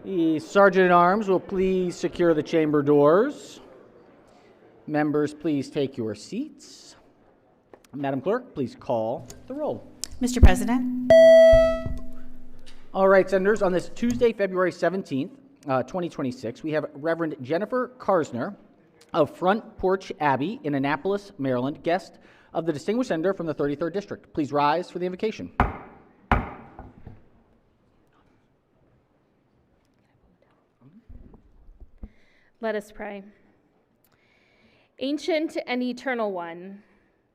The Sergeant-at-Arms will please secure the chamber doors. Members, please take your seats. Madam Clerk, please call the roll. Mr. President. All right, Senators, on this Tuesday, February 17th, 2026, we have Reverend Jennifer Karsner of Front Porch Abbey in Annapolis, Maryland, guest of the distinguished senator from the 33rd District. Please rise for the invocation. Let us pray. Ancient and eternal one,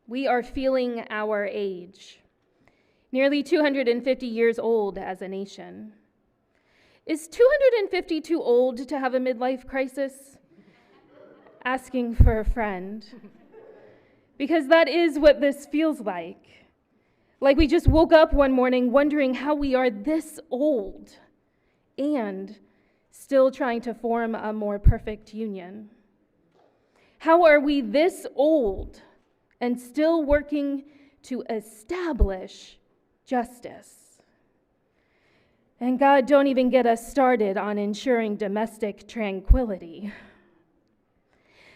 we are feeling our age, nearly 250 years old as a nation. Is 250 too old to have a midlife crisis? Asking for a friend. Because that is what this feels like. Like we just woke up one morning wondering how we are this old and still trying to form a more perfect union. How are we this old and still working to establish justice? And God, don't even get us started on ensuring domestic tranquility.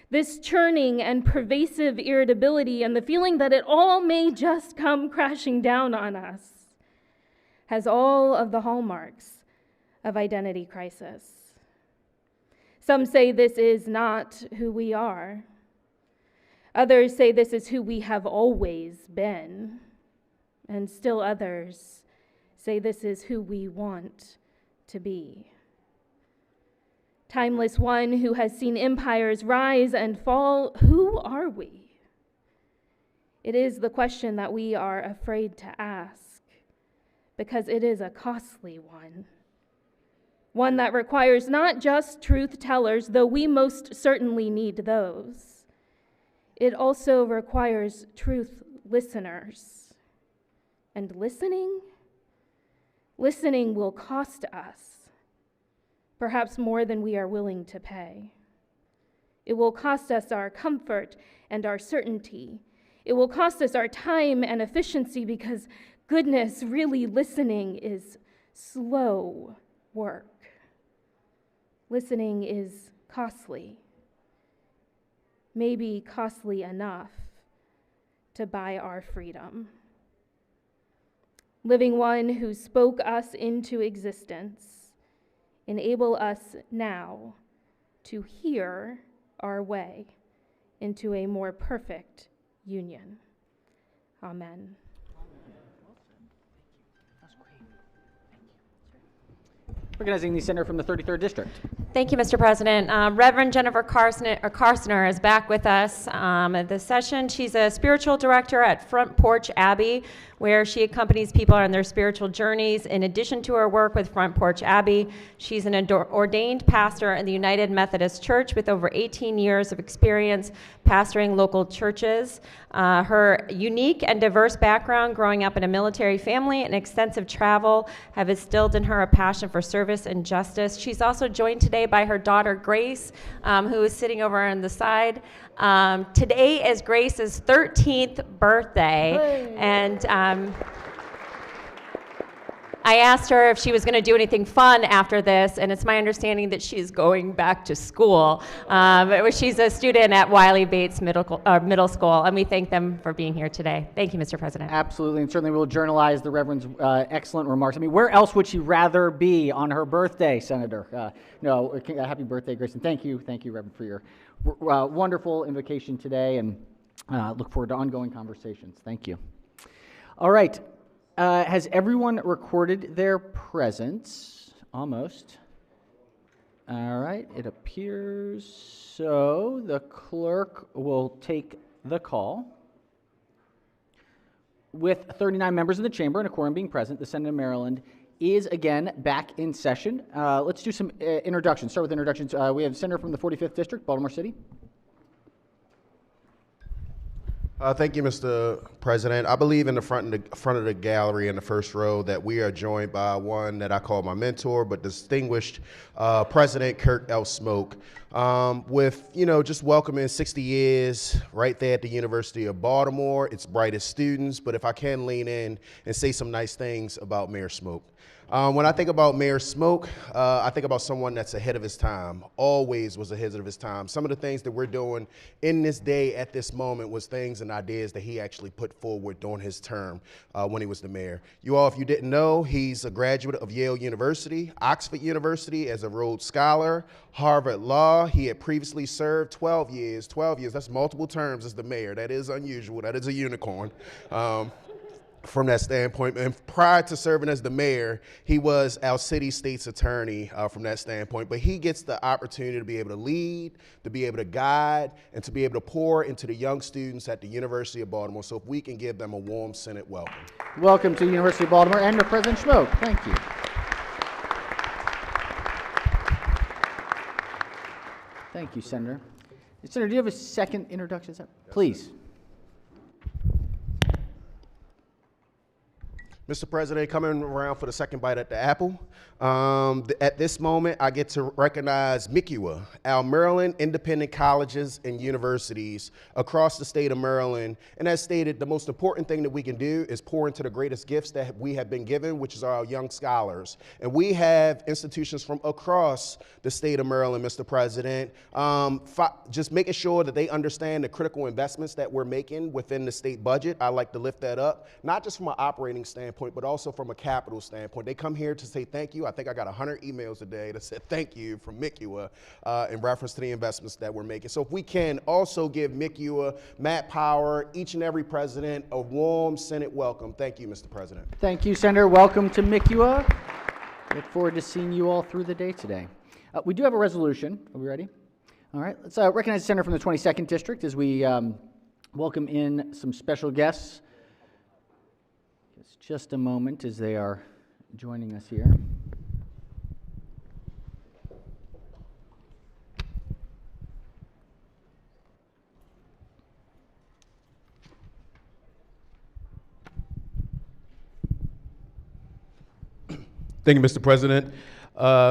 This churning and pervasive irritability and the feeling that it all may just come crashing down on us has all of the hallmarks of identity crisis. Some say this is not who we are. Others say this is who we have always been. And still others say this is who we want to be. Timeless one who has seen empires rise and fall, who are we? It is the question that we are afraid to ask because it is a costly one. One that requires not just truth tellers, though we most certainly need those. It also requires truth listeners. And listening will cost us, perhaps more than we are willing to pay. It will cost us our comfort and our certainty. It will cost us our time and efficiency because, goodness, really listening is slow work. Listening is costly, maybe costly enough to buy our freedom. Living one who spoke us into existence, enable us now to hear our way into a more perfect union. Amen. Recognizing the senator from the 33rd District. Thank you, Mr. President. Reverend Jennifer Karsner is back with us at this session. She's a spiritual director at Front Porch Abbey, where she accompanies people on their spiritual journeys. In addition to her work with Front Porch Abbey, she's an ordained pastor in the United Methodist Church with over 18 years of experience pastoring local churches. Her unique and diverse background growing up in a military family and extensive travel have instilled in her a passion for service and justice. She's also joined today by her daughter, Grace, who is sitting over on the side. Today is Grace's 13th birthday, and I asked her if she was going to do anything fun after this, and it's my understanding that she's going back to school. She's a student at Wiley Bates Middle School, and we thank them for being here today. Thank you, Mr. President. Absolutely, and certainly we'll journalize the Reverend's excellent remarks. I mean, where else would she rather be on her birthday, Senator? Happy birthday, Grace, and thank you, Reverend, for your wonderful invocation today, and look forward to ongoing conversations. Thank you. All right. Has everyone recorded their presence? Almost. All right, it appears so. The clerk will take the call. With 39 members in the chamber and a quorum being present, the Senate of Maryland is again back in session. Let's do some introductions. Start with introductions. We have a senator from the 45th District, Baltimore City. Thank you, Mr. President. I believe in the front of the gallery in the first row that we are joined by one that I call my mentor, but distinguished President Kirk L. Smoke, with, just welcoming 60 years right there at the University of Baltimore, its brightest students. But if I can lean in and say some nice things about Mayor Smoke. When I think about Mayor Smoke, I think about someone that's ahead of his time, always was ahead of his time. Some of the things that we're doing in this day at this moment was things and ideas that he actually put forward during his term when he was the mayor. You all, if you didn't know, he's a graduate of Yale University, Oxford University as a Rhodes Scholar, Harvard Law. He had previously served 12 years, that's multiple terms as the mayor. That is unusual, that is a unicorn. From that standpoint. And prior to serving as the mayor, he was our city state's attorney from that standpoint. But he gets the opportunity to be able to lead, to be able to guide, and to be able to pour into the young students at the University of Baltimore. So if we can give them a warm Senate welcome. Welcome to the University of Baltimore and to President Schmoke. Thank you. Thank you, Senator. Senator, do you have a second introduction? Please. Mr. President, coming around for the second bite at the apple. At this moment, I get to recognize MICUA, our Maryland independent colleges and universities across the state of Maryland. And as stated, the most important thing that we can do is pour into the greatest gifts that we have been given, which is our young scholars. And we have institutions from across the state of Maryland, Mr. President, just making sure that they understand the critical investments that we're making within the state budget. I like to lift that up, not just from an operating standpoint, but also from a capital standpoint. They come here to say thank you. I think I got 100 emails a day that said thank you from MICUA in reference to the investments that we're making. So if we can also give MICUA, Matt Power, each and every president a warm Senate welcome. Thank you, Mr. President. Thank you, Senator. Welcome to MICUA. Look forward to seeing you all through the day today. We do have a resolution. Are we ready? All right. Let's recognize the senator from the 22nd District as we welcome in some special guests. Just a moment as they are joining us here. Thank you, Mr. President.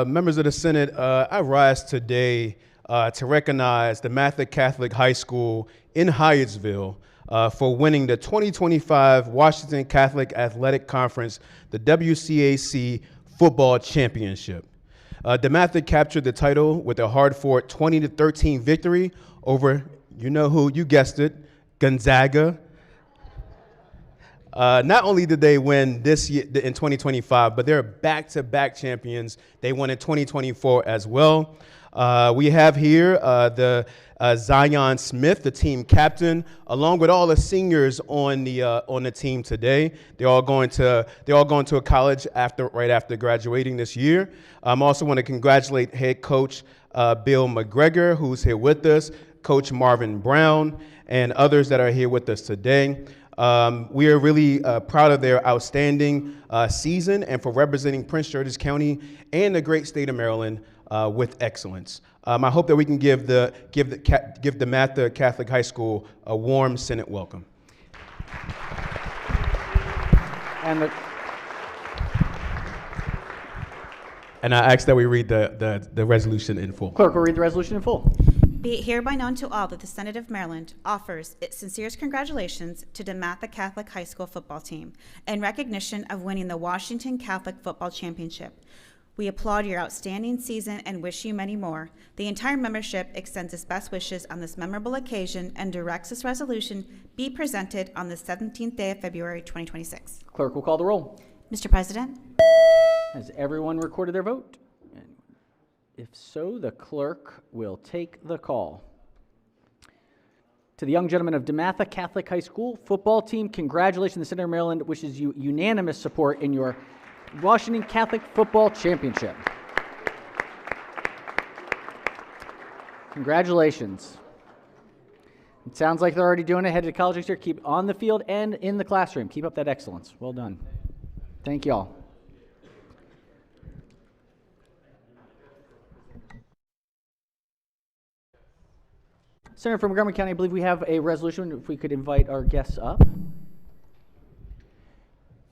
Members of the Senate, I rise today to recognize the DeMatha Catholic High School in Hyattsville for winning the 2025 Washington Catholic Athletic Conference, the WCAC Football Championship. DeMatha captured the title with a hard-fought 20-13 victory over, you know who, you guessed it, Gonzaga. Not only did they win this year in 2025, but they're back-to-back champions. They won in 2024 as well. We have here the Zion Smith, the team captain, along with all the seniors on the team today. They're all going to a college right after graduating this year. I also want to congratulate head coach Bill McGregor, who's here with us, Coach Marvin Brown, and others that are here with us today. We are really proud of their outstanding season and for representing Prince George's County and the great state of Maryland with excellence. I hope that we can give the DeMatha Catholic High School a warm Senate welcome. And I ask that we read the resolution in full. Clerk will read the resolution in full. Be it hereby known to all that the Senate of Maryland offers its sincerest congratulations to DeMatha Catholic High School football team in recognition of winning the Washington Catholic Football Championship. We applaud your outstanding season and wish you many more. The entire membership extends its best wishes on this memorable occasion and directs this resolution be presented on the 17th day of February 2026. Clerk will call the roll. Mr. President? Has everyone recorded their vote? If so, the clerk will take the call. To the young gentlemen of DeMatha Catholic High School football team, congratulations. The Senate of Maryland wishes you unanimous support in your Washington Catholic Football Championship. Congratulations. It sounds like they're already doing it. Headed to college next year. Keep on the field and in the classroom. Keep up that excellence. Well done. Thank you all. Senator from Montgomery County, I believe we have a resolution. If we could invite our guests up.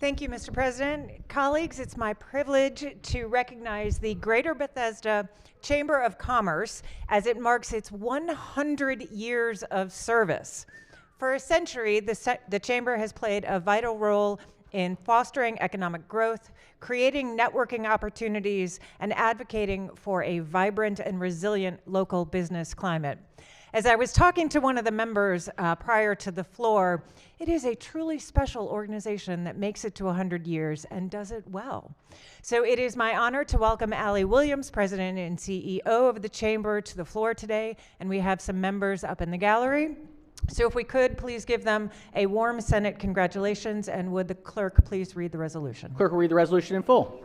Thank you, Mr. President. Colleagues, it's my privilege to recognize the Greater Bethesda Chamber of Commerce as it marks its 100 years of service. For a century, the Chamber has played a vital role in fostering economic growth, creating networking opportunities, and advocating for a vibrant and resilient local business climate. As I was talking to one of the members prior to the floor, it is a truly special organization that makes it to 100 years and does it well. So it is my honor to welcome Allie Williams, President and CEO of the Chamber, to the floor today, and we have some members up in the gallery. So if we could, please give them a warm Senate congratulations, and would the clerk please read the resolution? Clerk will read the resolution in full.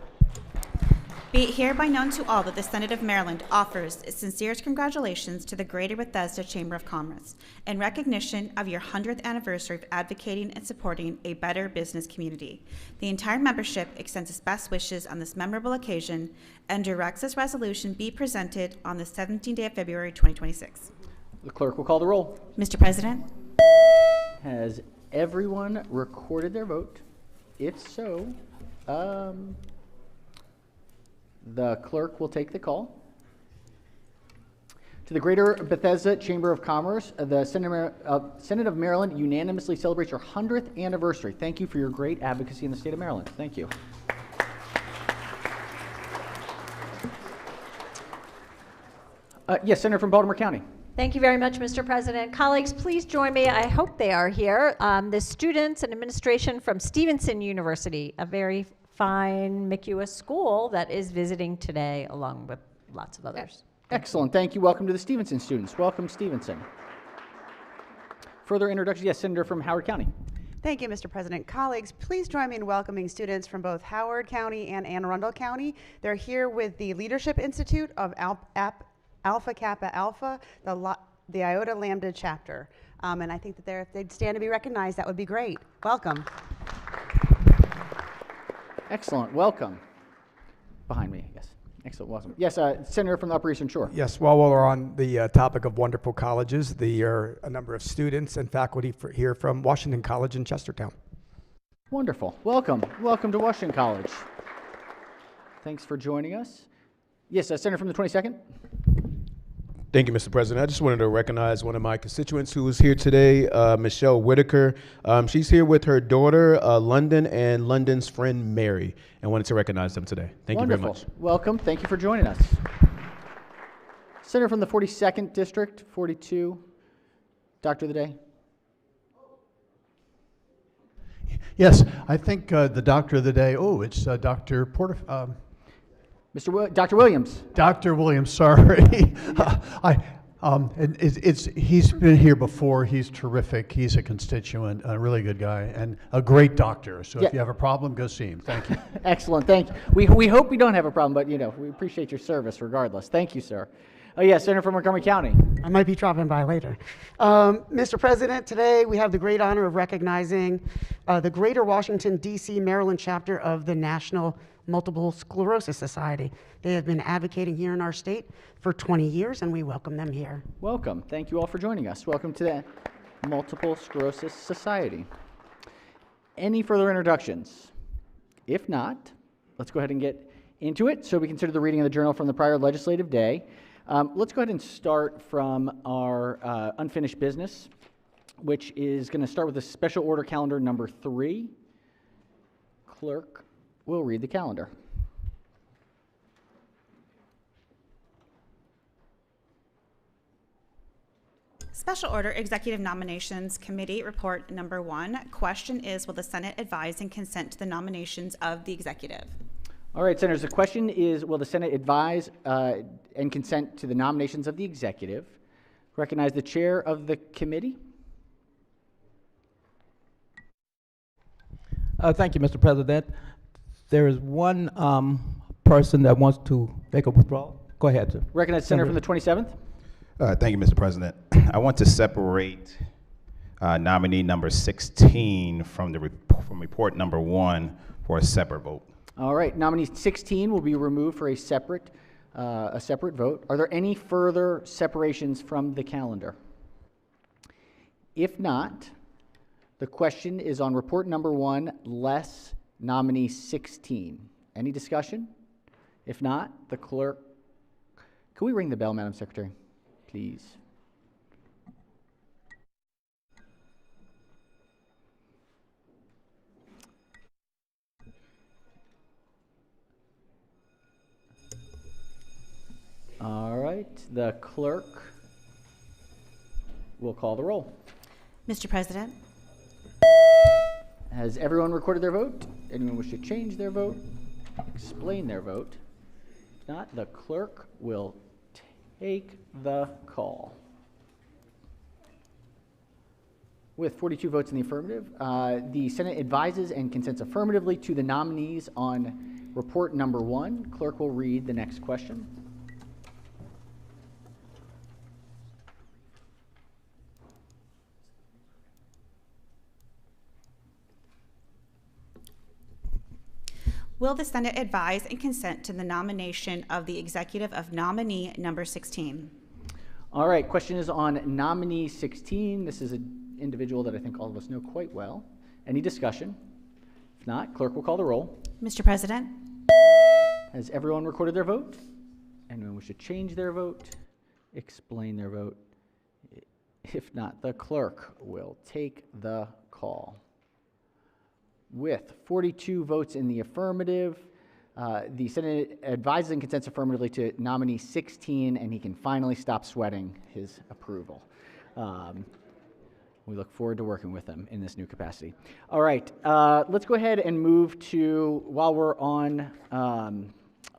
Be it hereby known to all that the Senate of Maryland offers its sincerest congratulations to the Greater Bethesda Chamber of Commerce in recognition of your 100th anniversary of advocating and supporting a better business community. The entire membership extends its best wishes on this memorable occasion and directs this resolution be presented on the 17th day of February 2026. The clerk will call the roll. Mr. President, Has everyone recorded their vote? If so, the clerk will take the call. To the Greater Bethesda Chamber of Commerce, the Senate of Maryland unanimously celebrates your 100th anniversary. Thank you for your great advocacy in the state of Maryland. Thank you. Yes, Senator from Baltimore County. Thank you very much, Mr. President. Colleagues, please join me. I hope they are here. The students and administration from Stevenson University, a very fine McEwen school that is visiting today, along with lots of others. Excellent. Thank you. Welcome to the Stevenson students. Welcome, Stevenson. Further introductions? Yes, Senator from Howard County. Thank you, Mr. President. Colleagues, please join me in welcoming students from both Howard County and Anne Arundel County. They're here with the Leadership Institute of Alpha Kappa Alpha, the Iota Lambda chapter. And I think that if they'd stand to be recognized, that would be great. Welcome. Excellent. Welcome. Behind me, yes. Excellent. Welcome. Yes, Senator from the Upper Eastern Shore. Yes, while we're on the topic of wonderful colleges, there are a number of students and faculty here from Washington College in Chestertown. Wonderful. Welcome. Welcome to Washington College. Thanks for joining us. Yes, Senator from the 22nd. Thank you, Mr. President. I just wanted to recognize one of my constituents who is here today, Michelle Whitaker. She's here with her daughter, London, and London's friend, Mary, and wanted to recognize them today. Thank you very much. Welcome. Thank you for joining us. Senator from the 42nd District, 42, Doctor of the Day. Yes, I think the Doctor of the Day, it's Dr. Porter. Dr. Williams. Dr. Williams, sorry. He's been here before. He's terrific. He's a constituent, a really good guy, and a great doctor. So if you have a problem, go see him. Thank you. Excellent. Thank you. We hope we don't have a problem, but we appreciate your service regardless. Thank you, sir. Oh, yes, Senator from Montgomery County. I might be dropping by later. Mr. President, today we have the great honor of recognizing the Greater Washington, D.C., Maryland chapter of the National Multiple Sclerosis Society. They have been advocating here in our state for 20 years, and we welcome them here. Welcome. Thank you all for joining us. Welcome to the Multiple Sclerosis Society. Any further introductions? If not, let's go ahead and get into it. So we consider the reading of the journal from the prior legislative day. Let's go ahead and start from our unfinished business, which is going to start with the special order calendar number 3. Clerk will read the calendar. Special Order Executive Nominations Committee Report Number 1. Question is, will the Senate advise and consent to the nominations of the executive? All right, Senators, the question is, will the Senate advise and consent to the nominations of the executive? Recognize the chair of the committee. Thank you, Mr. President. There is one person that wants to make a withdrawal. Go ahead, sir. Recognize the Senator from the 27th. Thank you, Mr. President. I want to separate nominee number 16 from report number 1 for a separate vote. All right, nominee 16 will be removed for a separate vote. Are there any further separations from the calendar? If not, the question is on report number 1, less nominee 16. Any discussion? If not, the clerk, can we ring the bell, Madam Secretary, please? the clerk will call the roll. Mr. President, Has everyone recorded their vote? Anyone wish to change their vote? Explain their vote? If not, the clerk will take the call. With 42 votes in the affirmative, the Senate advises and consents affirmatively to the nominees on report number 1. Clerk will read the next question. will the Senate advise and consent to the nomination of the executive of nominee number 16? All right, question is on nominee 16. This is an individual that I think all of us know quite well. Any discussion? If not, clerk will call the roll. Mr. President, Has everyone recorded their vote? Anyone wish to change their vote? Explain their vote? If not, the clerk will take the call. With 42 votes in the affirmative, the Senate advises and consents affirmatively to nominee 16, and he can finally stop sweating his approval. We look forward to working with him in this new capacity. All right, let's go ahead and move to, while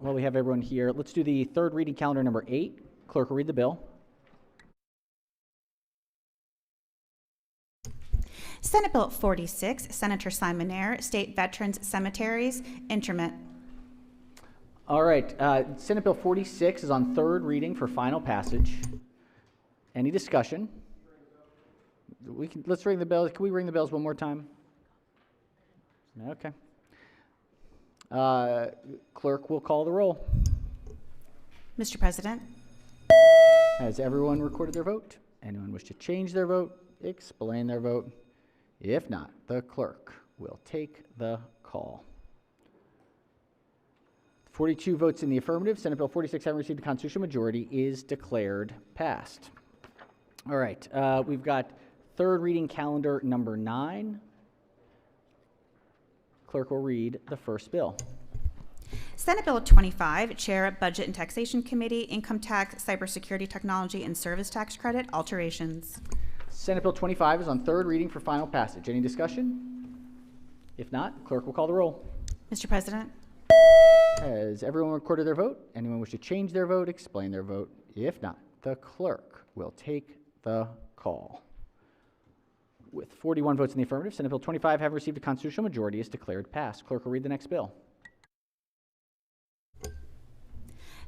we have everyone here, let's do the third reading calendar number 8. Clerk will read the bill. Senate Bill 46, Senator Simon Eyre, State Veterans Cemeteries, interment. All right, Senate Bill 46 is on third reading for final passage. Any discussion? Let's ring the bells. Can we ring the bells one more time? Okay. Clerk will call the roll. Mr. President, Has everyone recorded their vote? Anyone wish to change their vote? Explain their vote? If not, the clerk will take the call. 42 votes in the affirmative. Senate Bill 46, having received a constitutional majority, is declared passed. All right, we've got third reading calendar number 9. Clerk will read the first bill. Senate Bill 25, Chair, Budget and Taxation Committee, Income Tax, Cybersecurity Technology, and Service Tax Credit, alterations. Senate Bill 25 is on third reading for final passage. Any discussion? If not, clerk will call the roll. Mr. President, Has everyone recorded their vote? Anyone wish to change their vote? Explain their vote? If not, the clerk will take the call. With 41 votes in the affirmative, Senate Bill 25, having received a constitutional majority, is declared passed. Clerk will read the next bill.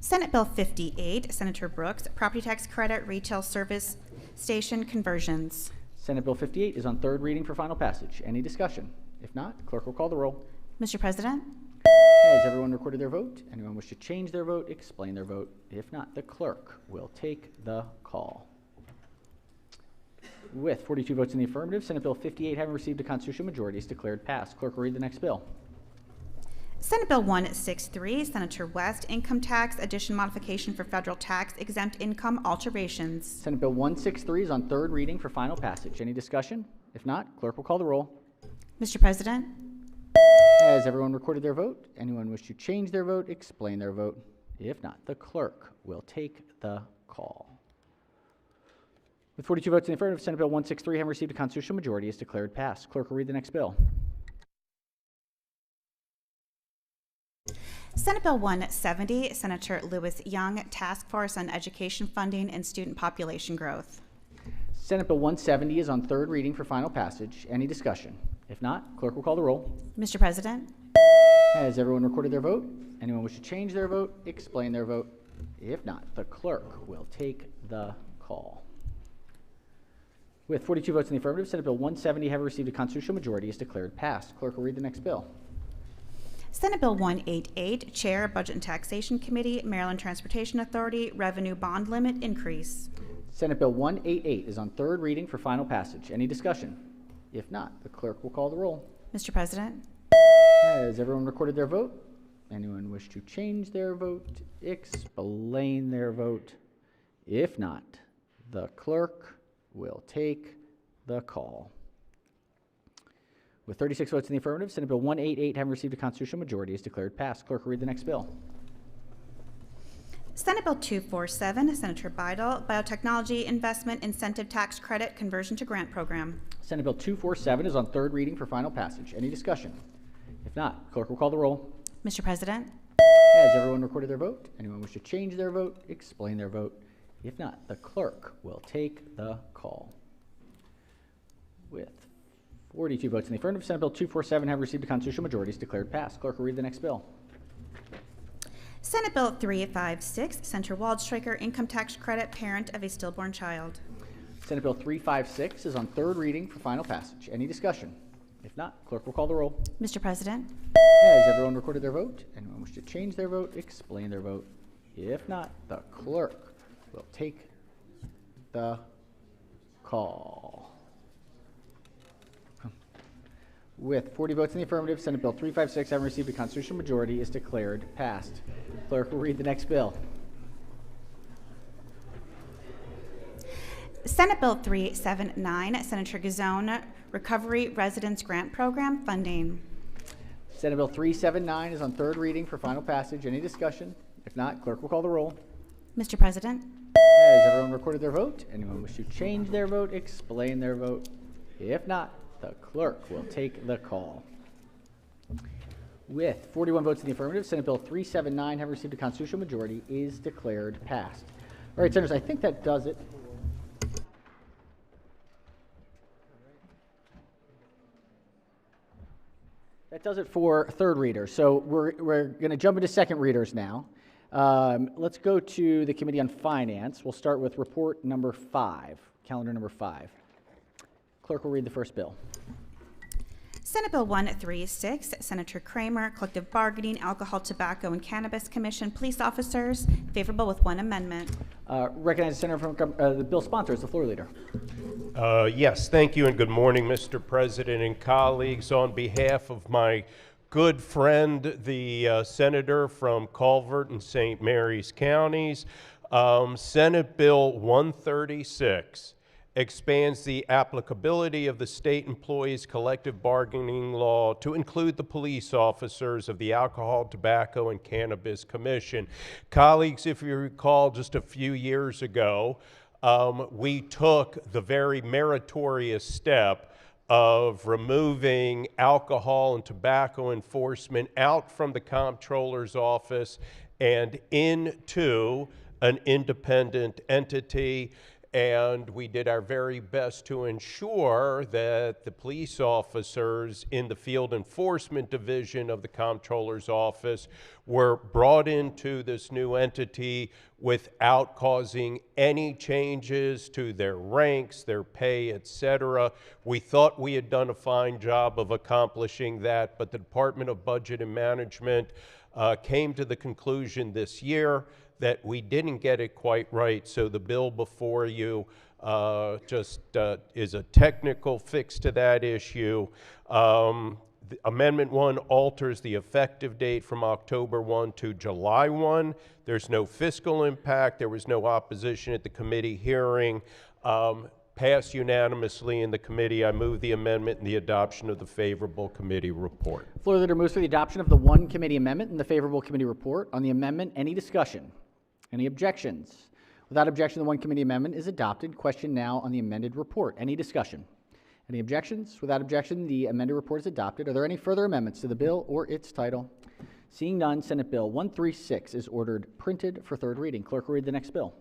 Senate Bill 58, Senator Brooks, Property Tax Credit, Retail Service Station Conversions. Senate Bill 58 is on third reading for final passage. Any discussion? If not, clerk will call the roll. Mr. President, Has everyone recorded their vote? Anyone wish to change their vote? Explain their vote? If not, the clerk will take the call. With 42 votes in the affirmative, Senate Bill 58, having received a constitutional majority, is declared passed. Clerk will read the next bill. Senate Bill 163, Senator West, Income Tax, Addition Modification for Federal Tax Exempt Income, alterations. Senate Bill 163 is on third reading for final passage. Any discussion? If not, clerk will call the roll. Mr. President, Has everyone recorded their vote? Anyone wish to change their vote? Explain their vote? If not, the clerk will take the call. With 42 votes in the affirmative, Senate Bill 163, having received a constitutional majority, is declared passed. Clerk will read the next bill. Senate Bill 170, Senator Lewis Young, Task Force on Education Funding and Student Population Growth. Senate Bill 170 is on third reading for final passage. Any discussion? If not, clerk will call the roll. Mr. President, Has everyone recorded their vote? Anyone wish to change their vote? Explain their vote? If not, the clerk will take the call. With 42 votes in the affirmative, Senate Bill 170, having received a constitutional majority, is declared passed. Clerk will read the next bill. Senate Bill 188, Chair, Budget and Taxation Committee, Maryland Transportation Authority, Revenue Bond Limit Increase. Senate Bill 188 is on third reading for final passage. Any discussion? If not, the clerk will call the roll. Mr. President, Has everyone recorded their vote? Anyone wish to change their vote? Explain their vote? If not, the clerk will take the call. With 36 votes in the affirmative, Senate Bill 188, having received a constitutional majority, is declared passed. Clerk will read the next bill. Senate Bill 247, Senator Bidel, Biotechnology Investment Incentive Tax Credit Conversion to Grant Program. Senate Bill 247 is on third reading for final passage. Any discussion? If not, clerk will call the roll. Mr. President, Has everyone recorded their vote? Anyone wish to change their vote? Explain their vote. If not, the clerk will take the call. With 42 votes in the affirmative, Senate Bill 247 have received a constitutional majority. Is declared passed. Clerk will read the next bill. Senate Bill 356, Senator Waldstreicher, Income Tax Credit, Parent of a Stillborn Child. Senate Bill 356 is on third reading for final passage. Any discussion? If not, clerk will call the roll. Mr. President, Has everyone recorded their vote? Anyone wish to change their vote? Explain their vote. If not, the clerk will take the call. With 40 votes in the affirmative, Senate Bill 356, having received a constitutional majority, is declared passed. Clerk will read the next bill. Senate Bill 379, Senator Gazone, Recovery Residence Grant Program funding. Senate Bill 379 is on third reading for final passage. Any discussion? If not, clerk will call the roll. Mr. President, Has everyone recorded their vote? Anyone wish to change their vote? Explain their vote. If not, the clerk will take the call. With 41 votes in the affirmative, Senate Bill 379, having received a constitutional majority, is declared passed. All right, Senators, I think that does it. That does it for third readers. So we're going to jump into second readers now. Let's go to the Committee on Finance. We'll start with report number 5, calendar number 5. Clerk will read the first bill. Senate Bill 136, Senator Kramer, Collective Bargaining, Alcohol, Tobacco, and Cannabis Commission, Police Officers, favorable with one amendment. Recognize the Senator from the bill sponsor is the floor leader. Yes, thank you and good morning, Mr. President and colleagues. On behalf of my good friend, the Senator from Calvert and St. Mary's counties, Senate Bill 136 expands the applicability of the state employees' collective bargaining law to include the police officers of the Alcohol, Tobacco, and Cannabis Commission. Colleagues, if you recall, just a few years ago, we took the very meritorious step of removing alcohol and tobacco enforcement out from the comptroller's office and into an independent entity. And we did our very best to ensure that the police officers in the field enforcement division of the comptroller's office were brought into this new entity without causing any changes to their ranks, their pay, etc. We thought we had done a fine job of accomplishing that, but the Department of Budget and Management came to the conclusion this year that we didn't get it quite right, so the bill before you just is a technical fix to that issue. Amendment 1 alters the effective date from October 1 to July 1. There's no fiscal impact. There was no opposition at the committee hearing. Passed unanimously in the committee. I move the amendment and the adoption of the favorable committee report. Floor leader moves for the adoption of the one committee amendment and the favorable committee report. On the amendment, any discussion? Any objections? Without objection, the one committee amendment is adopted. Question now on the amended report. Any discussion? Any objections? Without objection, the amended report is adopted. Are there any further amendments to the bill or its title? Seeing none, Senate Bill 136 is ordered printed for third reading. Clerk will read the next bill.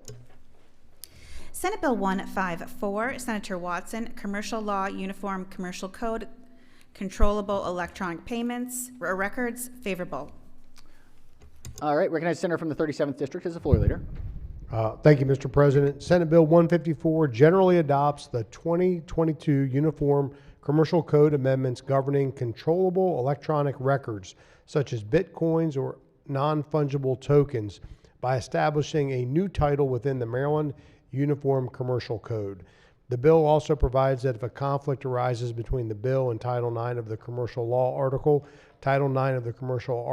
Senate Bill 154, Senator Watson, Commercial Law, Uniform Commercial Code, Controllable Electronic Payments, Records, favorable. All right, recognize the Senator from the 37th District as the floor leader. Thank you, Mr. President. Senate Bill 154 generally adopts the 2022 Uniform Commercial Code amendments governing controllable electronic records, such as bitcoins or non-fungible tokens, by establishing a new title within the Maryland Uniform Commercial Code. The bill also provides that if a conflict arises between the bill and Title IX of the Commercial Law Article, Title IX of the Commercial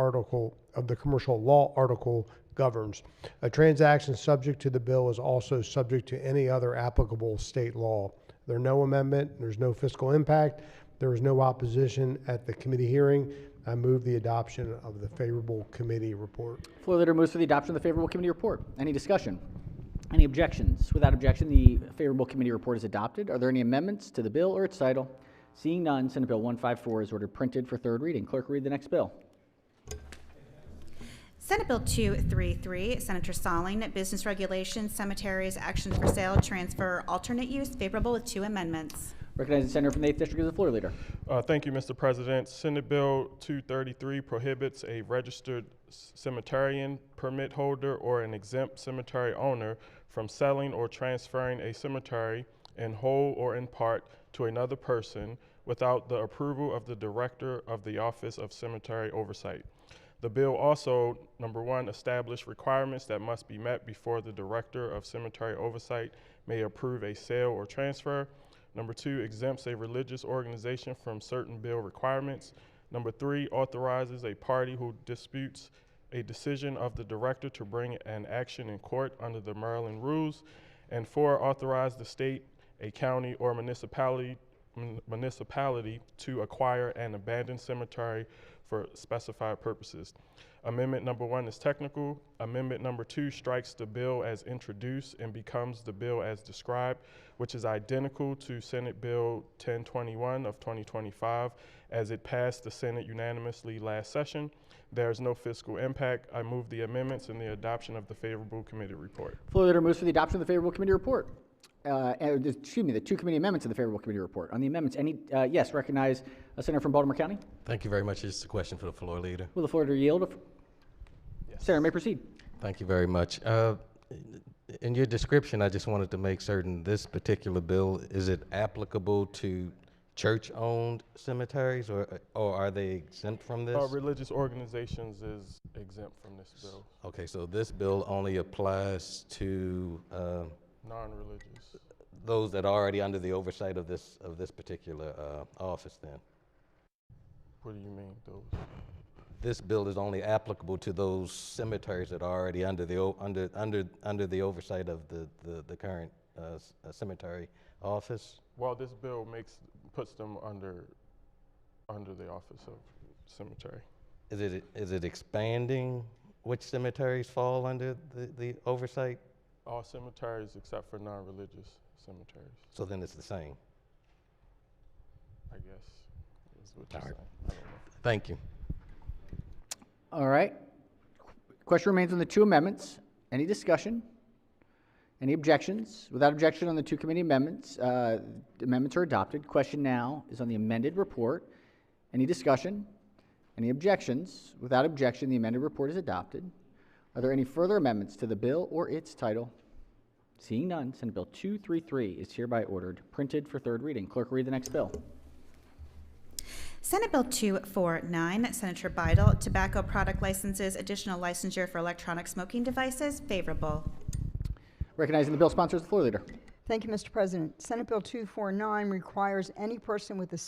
Law Article governs. A transaction subject to the bill is also subject to any other applicable state law. There's no amendment, there's no fiscal impact, there was no opposition at the committee hearing. I move the adoption of the favorable committee report. Floor leader moves for the adoption of the favorable committee report. Any discussion? Any objections? Without objection, the favorable committee report is adopted. Are there any amendments to the bill or its title? Seeing none, Senate Bill 154 is ordered printed for third reading. Clerk, read the next bill. Senate Bill 233, Senator Salling, Business Regulations, Cemeteries, Actions for Sale, Transfer, Alternate Use, favorable with 2 amendments. Recognizing the senator from the 8th District as the floor leader. Thank you, Mr. President. Senate Bill 233 prohibits a registered cemeterian, permit holder, or an exempt cemetery owner from selling or transferring a cemetery in whole or in part to another person without the approval of the Director of the Office of Cemetery Oversight. The bill also, number 1, established requirements that must be met before the Director of Cemetery Oversight may approve a sale or transfer. Number 2, exempts a religious organization from certain bill requirements. Number 3, authorizes a party who disputes a decision of the director to bring an action in court under the Maryland rules. And 4, authorize the state, a county, or municipality to acquire an abandoned cemetery for specified purposes. Amendment number 1 is technical. Amendment number 2 strikes the bill as introduced and becomes the bill as described, which is identical to Senate Bill 1021 of 2025 as it passed the Senate unanimously last session. There is no fiscal impact. I move the amendments and the adoption of the favorable committee report. Floor leader moves for the adoption of the favorable committee report. The 2 committee amendments of the favorable committee report. On the amendments, yes, recognize a senator from Baltimore County. Thank you very much. It's a question for the floor leader. Will the floor leader yield? Yes. Senator, may proceed. Thank you very much. In your description, I just wanted to make certain this particular bill, is it applicable to church-owned cemeteries, or are they exempt from this? Religious organizations is exempt from this bill. Okay, so this bill only applies to non-religious. Those that are already under the oversight of this particular office then? What do you mean, those? This bill is only applicable to those cemeteries that are already under the oversight of the current cemetery office? Well, this bill puts them under the Office of Cemetery. Is it expanding which cemeteries fall under the oversight? All cemeteries except for non-religious cemeteries. So then it's the same? I guess is what you're All right. saying. I don't know. Thank you. All right. Question remains on the 2 amendments. Any discussion? Any objections? Without objection on the 2 committee amendments, the amendments are adopted. Question now is on the amended report. Any discussion? Any objections? Without objection, the amended report is adopted. Are there any further amendments to the bill or its title? Seeing none, Senate Bill 233 is hereby ordered printed for third reading. Clerk, read the next bill. Senate Bill 249, Senator Bidle, Tobacco Product Licenses, Additional Licensure for Electronic Smoking Devices, favorable. Recognizing the bill sponsor is the floor leader. Thank you, Mr. President. Senate Bill 249 requires any person with a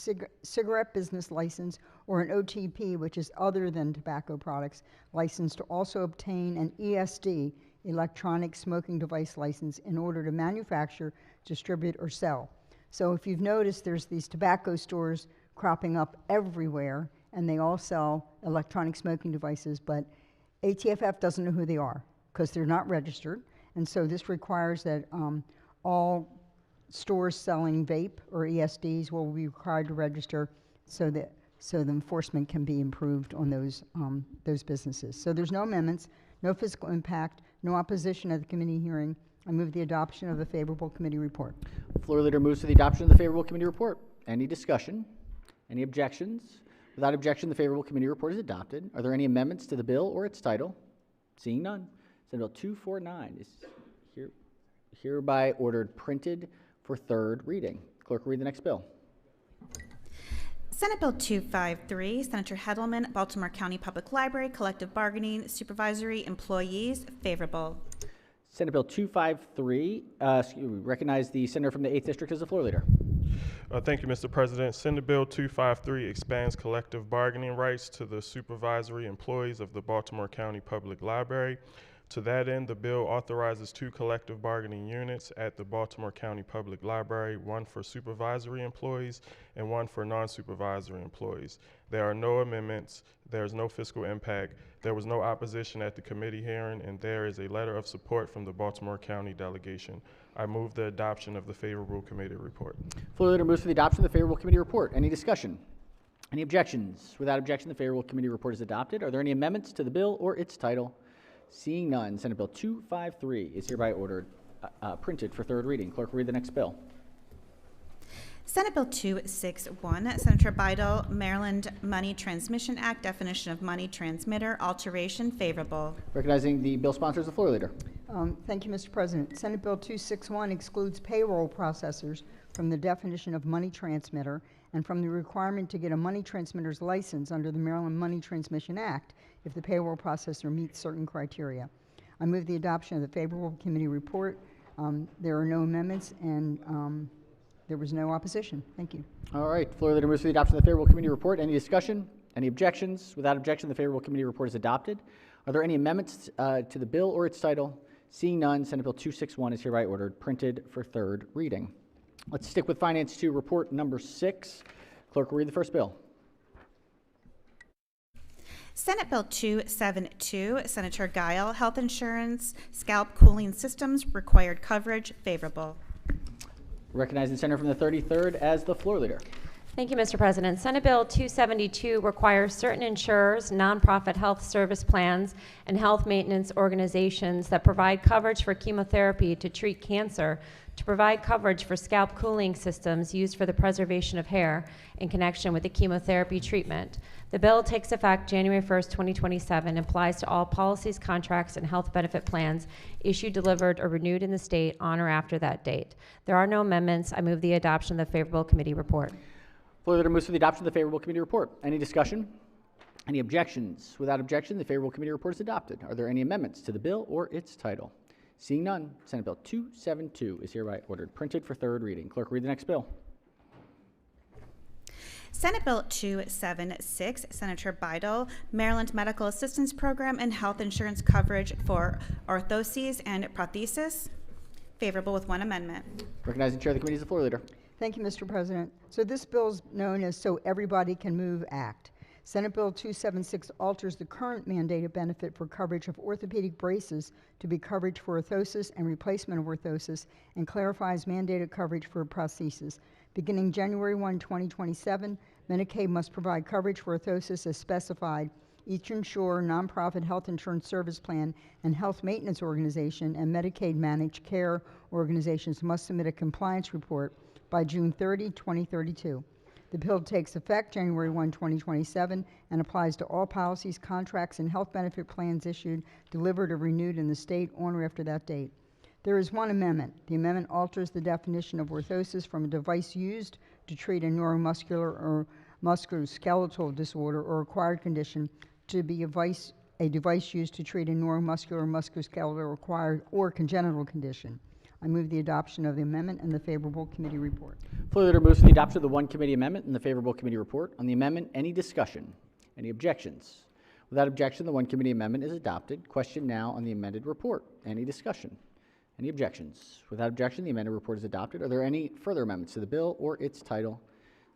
cigarette business license or an OTP, which is other than tobacco products, license to also obtain an ESD, electronic smoking device license, in order to manufacture, distribute, or sell. So if you've noticed, there's these tobacco stores cropping up everywhere, and they all sell electronic smoking devices, but ATFF doesn't know who they are because they're not registered. And so this requires that all stores selling vape or ESDs will be required to register so the enforcement can be improved on those businesses. So there's no amendments, no fiscal impact, no opposition at the committee hearing. I move the adoption of the favorable committee report. Floor leader moves to the adoption of the favorable committee report. Any discussion? Any objections? Without objection, the favorable committee report is adopted. Are there any amendments to the bill or its title? Seeing none, Senate Bill 249 is hereby ordered printed for third reading. Clerk, read the next bill. Senate Bill 253, Senator Hedelman, Baltimore County Public Library, Collective Bargaining, Supervisory Employees, favorable. Senate Bill 253, recognize the senator from the 8th District as the floor leader. Thank you, Mr. President. Senate Bill 253 expands collective bargaining rights to the supervisory employees of the Baltimore County Public Library. To that end, the bill authorizes 2 collective bargaining units at the Baltimore County Public Library, one for supervisory employees and one for non-supervisory employees. There are no amendments, there is no fiscal impact, there was no opposition at the committee hearing, and there is a letter of support from the Baltimore County delegation. I move the adoption of the favorable committee report. Floor leader moves for the adoption of the favorable committee report. Any discussion? Any objections? Without objection, the favorable committee report is adopted. Are there any amendments to the bill or its title? Seeing none, Senate Bill 253 is hereby ordered printed for third reading. Clerk will read the next bill. Senate Bill 261, Senator Bidel, Maryland Money Transmission Act, definition of money transmitter, alteration, favorable. Recognizing the bill sponsor is the floor leader. Thank you, Mr. President. Senate Bill 261 excludes payroll processors from the definition of money transmitter and from the requirement to get a money transmitter's license under the Maryland Money Transmission Act if the payroll processor meets certain criteria. I move the adoption of the favorable committee report. There are no amendments and there was no opposition. Thank you. All right, floor leader moves for the adoption of the favorable committee report. Any discussion? Any objections? Without objection, the favorable committee report is adopted. Are there any amendments to the bill or its title? Seeing none, Senate Bill 261 is hereby ordered printed for third reading. Let's stick with Finance 2, report number 6. Clerk will read the first bill. Senate Bill 272, Senator Guile, health insurance, scalp cooling systems, required coverage, favorable. Recognizing the senator from the 33rd as the floor leader. Thank you, Mr. President. Senate Bill 272 requires certain insurers, nonprofit health service plans, and health maintenance organizations that provide coverage for chemotherapy to treat cancer to provide coverage for scalp cooling systems used for the preservation of hair in connection with the chemotherapy treatment. The bill takes effect January 1st, 2027, and applies to all policies, contracts, and health benefit plans issued, delivered, or renewed in the state on or after that date. There are no amendments. I move the adoption of the favorable committee report. Floor leader moves for the adoption of the favorable committee report. Any discussion? Any objections? Without objection, the favorable committee report is adopted. Are there any amendments to the bill or its title? Seeing none, Senate Bill 272 is hereby ordered printed for third reading. Clerk, read the next bill. Senate Bill 276, Senator Bidel, Maryland Medical Assistance Program and health insurance coverage for orthoses and prosthesis, favorable with one amendment. Recognizing Chair of the committee is the floor leader. Thank you, Mr. President. So this bill is known as So Everybody Can Move Act. Senate Bill 276 alters the current mandated benefit for coverage of orthopedic braces to be coverage for orthosis and replacement of orthosis and clarifies mandated coverage for prosthesis. Beginning January 1, 2027, Medicaid must provide coverage for orthosis as specified. Each insurer, nonprofit health insurance service plan, and health maintenance organization and Medicaid managed care organizations must submit a compliance report by June 30, 2032. The bill takes effect January 1, 2027, and applies to all policies, contracts, and health benefit plans issued, delivered, or renewed in the state on or after that date. There is one amendment. The amendment alters the definition of orthosis from a device used to treat a neuromuscular or musculoskeletal disorder or acquired condition to be a device used to treat a neuromuscular, musculoskeletal, acquired, or congenital condition. I move the adoption of the amendment and the favorable committee report. Floor leader moves for the adoption of the one committee amendment and the favorable committee report. On the amendment, any discussion? Any objections? Without objection, the one committee amendment is adopted. Question now on the amended report. Any discussion? Any objections? Without objection, the amended report is adopted. Are there any further amendments to the bill or its title?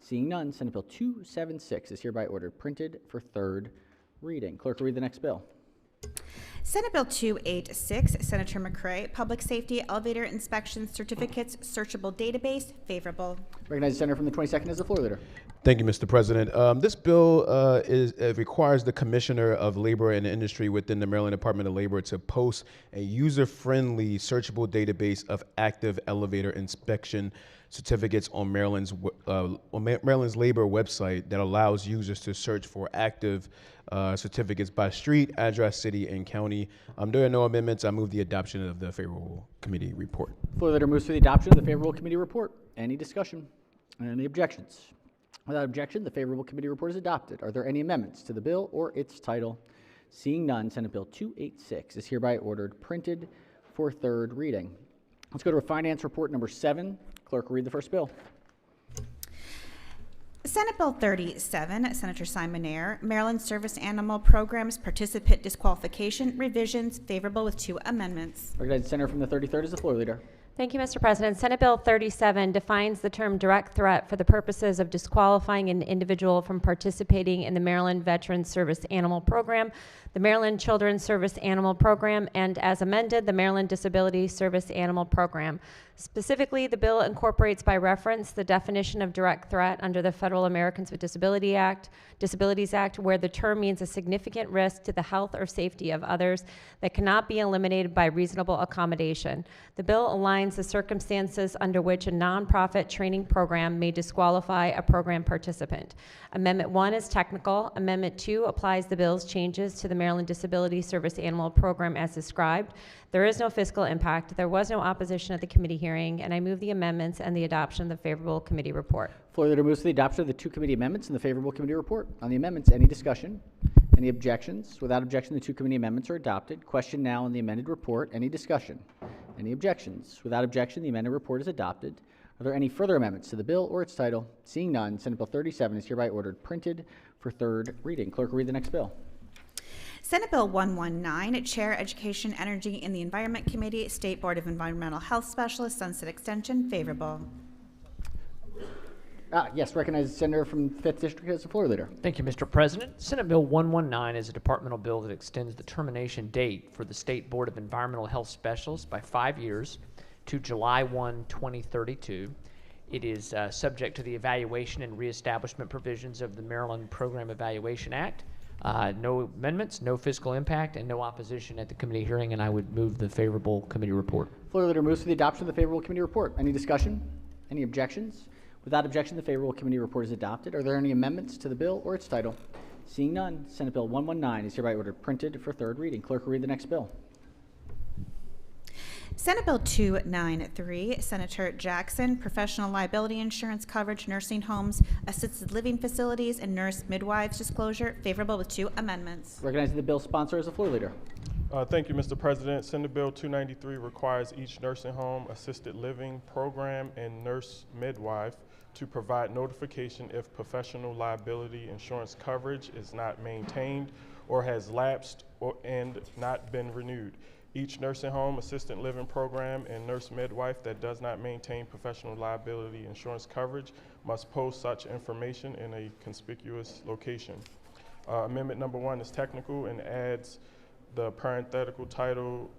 Seeing none, Senate Bill 276 is hereby ordered printed for third reading. Clerk will read the next bill. Senate Bill 286, Senator McCray, Public Safety Elevator Inspection Certificates Searchable Database, favorable. Recognize the senator from the 22nd as the floor leader. Thank you, Mr. President. This bill requires the Commissioner of Labor and Industry within the Maryland Department of Labor to post a user-friendly searchable database of active elevator inspection certificates on Maryland's labor website that allows users to search for active certificates by street, address, city, and county. There are no amendments. I move the adoption of the favorable committee report. Floor leader moves for the adoption of the favorable committee report. Any discussion? Any objections? Without objection, the favorable committee report is adopted. Are there any amendments to the bill or its title? Seeing none, Senate Bill 286 is hereby ordered printed for third reading. Let's go to Finance Report number 7. Clerk will read the first bill. Senate Bill 37, Senator Simonaire, Maryland Service Animal Programs Participant Disqualification Revisions, favorable with 2 amendments. Recognized senator from the 33rd is the floor leader. Thank you, Mr. President. Senate Bill 37 defines the term direct threat for the purposes of disqualifying an individual from participating in the Maryland Veterans Service Animal Program, the Maryland Children's Service Animal Program, and as amended, the Maryland Disability Service Animal Program. Specifically, the bill incorporates by reference the definition of direct threat under the Federal Americans with Disabilities Act, where the term means a significant risk to the health or safety of others that cannot be eliminated by reasonable accommodation. The bill aligns the circumstances under which a nonprofit training program may disqualify a program participant. Amendment 1 is technical. Amendment 2 applies the bill's changes to the Maryland Disability Service Animal Program as described. There is no fiscal impact. There was no opposition at the committee hearing, and I move the amendments and the adoption of the favorable committee report. Floor leader moves to the adoption of the 2 committee amendments and the favorable committee report. On the amendments, any discussion? Any objections? Without objection, the 2 committee amendments are adopted. Question now on the amended report. Any discussion? Any objections? Without objection, the amended report is adopted. Are there any further amendments to the bill or its title? Seeing none, Senate Bill 37 is hereby ordered printed for 3rd reading. Clerk will read the next bill. Senate Bill 119, Chair Education, Energy, and the Environment Committee, State Board of Environmental Health Specialist, Sunset Extension, favorable. Yes, recognize the senator from 5th District as the floor leader. Thank you, Mr. President. Senate Bill 119 is a departmental bill that extends the termination date for the State Board of Environmental Health Specialists by 5 years to July 1, 2032. It is subject to the evaluation and reestablishment provisions of the Maryland Program Evaluation Act. No amendments, no fiscal impact, and no opposition at the committee hearing, and I would move the favorable committee report. Floor leader moves to the adoption of the favorable committee report. Any discussion? Any objections? Without objection, the favorable committee report is adopted. Are there any amendments to the bill or its title? Seeing none, Senate Bill 119 is hereby ordered printed for 3rd reading. Clerk will read the next bill. Senate Bill 293, Senator Jackson, Professional Liability Insurance Coverage, Nursing Homes, Assisted Living Facilities, and Nurse Midwives Disclosure, favorable with 2 amendments. Recognizing the bill's sponsor as the floor leader. Thank you, Mr. President. Senate Bill 293 requires each nursing home, assisted living program, and nurse midwife to provide notification if professional liability insurance coverage is not maintained or has lapsed and not been renewed. Each nursing home, assisted living program, and nurse midwife that does not maintain professional liability insurance coverage must post such information in a conspicuous location. Amendment number 1 is technical and adds the parenthetical title,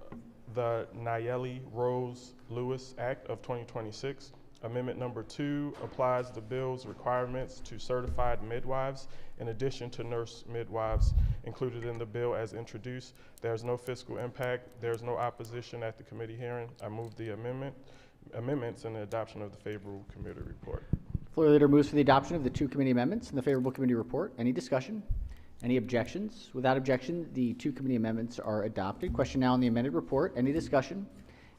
the Nayeli Rose Lewis Act of 2026. Amendment number 2 applies the bill's requirements to certified midwives in addition to nurse midwives included in the bill as introduced. There's no fiscal impact. There's no opposition at the committee hearing. I move the amendments and the adoption of the favorable committee report. Floor leader moves for the adoption of the 2 committee amendments and the favorable committee report. Any discussion? Any objections? Without objection, the 2 committee amendments are adopted. Question now on the amended report. Any discussion?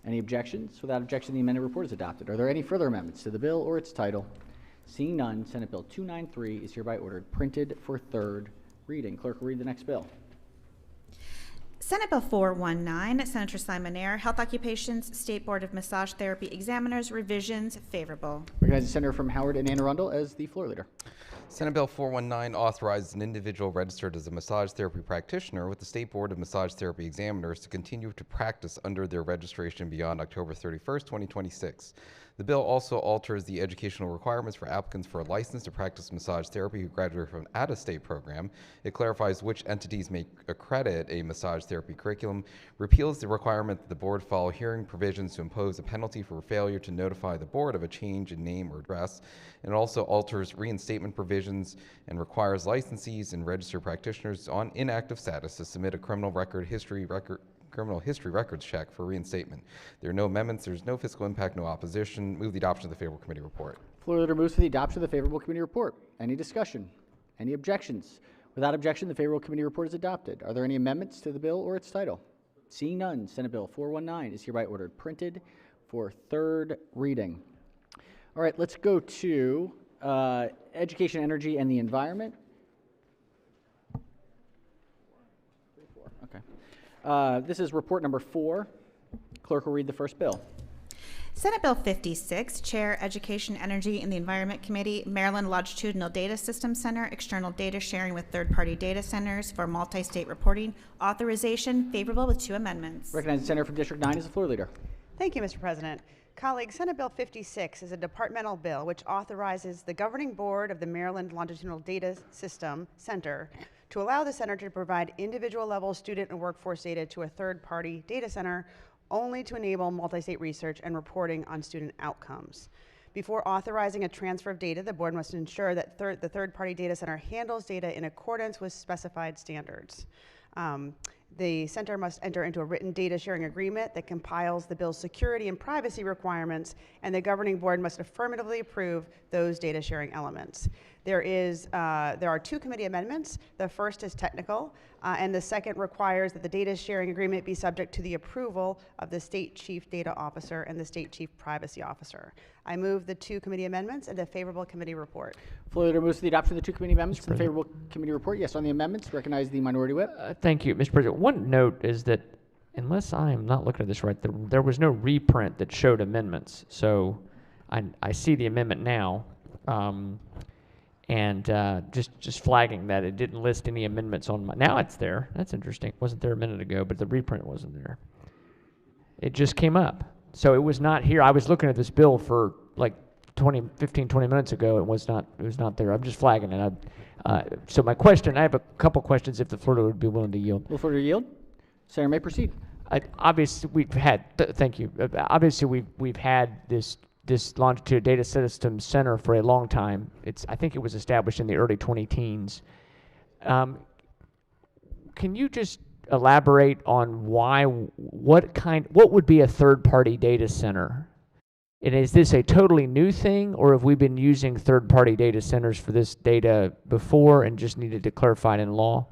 Any objections? Without objection, the amended report is adopted. Are there any further amendments to the bill or its title? Seeing none, Senate Bill 293 is hereby ordered printed for 3rd reading. Clerk will read the next bill. Senate Bill 419, Senator Simonaire, Health Occupations, State Board of Massage Therapy Examiners, revisions, favorable. Recognize the senator from Howard and Anne Arundel as the floor leader. Senate Bill 419 authorizes an individual registered as a massage therapy practitioner with the State Board of Massage Therapy Examiners to continue to practice under their registration beyond October 31st, 2026. The bill also alters the educational requirements for applicants for a license to practice massage therapy who graduate from an out-of-state program. It clarifies which entities may accredit a massage therapy curriculum, repeals the requirement that the board follow hearing provisions to impose a penalty for failure to notify the board of a change in name or address, and it also alters reinstatement provisions and requires licensees and registered practitioners on inactive status to submit a criminal history records check for reinstatement. There are no amendments, there's no fiscal impact, no opposition. Move the adoption of the favorable committee report. Floor leader moves for the adoption of the favorable committee report. Any discussion? Any objections? Without objection, the favorable committee report is adopted. Are there any amendments to the bill or its title? Seeing none, Senate Bill 419 is hereby ordered printed for 3rd reading. All right, let's go to Education, Energy, and the Environment. Okay. This is report number 4. Clerk will read the first bill. Senate Bill 56, Chair, Education, Energy, and the Environment Committee, Maryland Longitudinal Data System Center, external data sharing with third-party data centers for multi-state reporting, authorization, favorable with 2 amendments. Recognize the senator from District 9 as the floor leader. Thank you, Mr. President. Colleagues, Senate Bill 56 is a departmental bill which authorizes the governing board of the Maryland Longitudinal Data System Center to allow the center to provide individual-level student and workforce data to a third-party data center only to enable multi-state research and reporting on student outcomes. Before authorizing a transfer of data, the board must ensure that the third-party data center handles data in accordance with specified standards. The center must enter into a written data sharing agreement that compiles the bill's security and privacy requirements, and the governing board must affirmatively approve those data sharing elements. There are 2 committee amendments. The first is technical, and the second requires that the data sharing agreement be subject to the approval of the state chief data officer and the state chief privacy officer. I move the 2 committee amendments and a favorable committee report. Floor leader moves to the adoption of the 2 committee amendments and the favorable committee report. Yes, on the amendments, recognize the minority whip. Thank you, Mr. President. One note is that, unless I am not looking at this right, there was no reprint that showed amendments. So I see the amendment now, and just flagging that it didn't list any amendments on my. Now it's there. That's interesting. It wasn't there a minute ago, but the reprint wasn't there. It just came up. So it was not here. I was looking at this bill for like 15, 20 minutes ago. It was not there. I'm just flagging it. So my question, I have a couple questions if the floor leader would be willing to yield. Will floor leader yield? Senator may proceed. Obviously, we've had, thank you. Obviously, we've had this Longitude Data Systems Center for a long time. I think it was established in the early 2010s. Can you just elaborate on what would be a third-party data center? And is this a totally new thing, or have we been using third-party data centers for this data before and just needed to clarify it in law?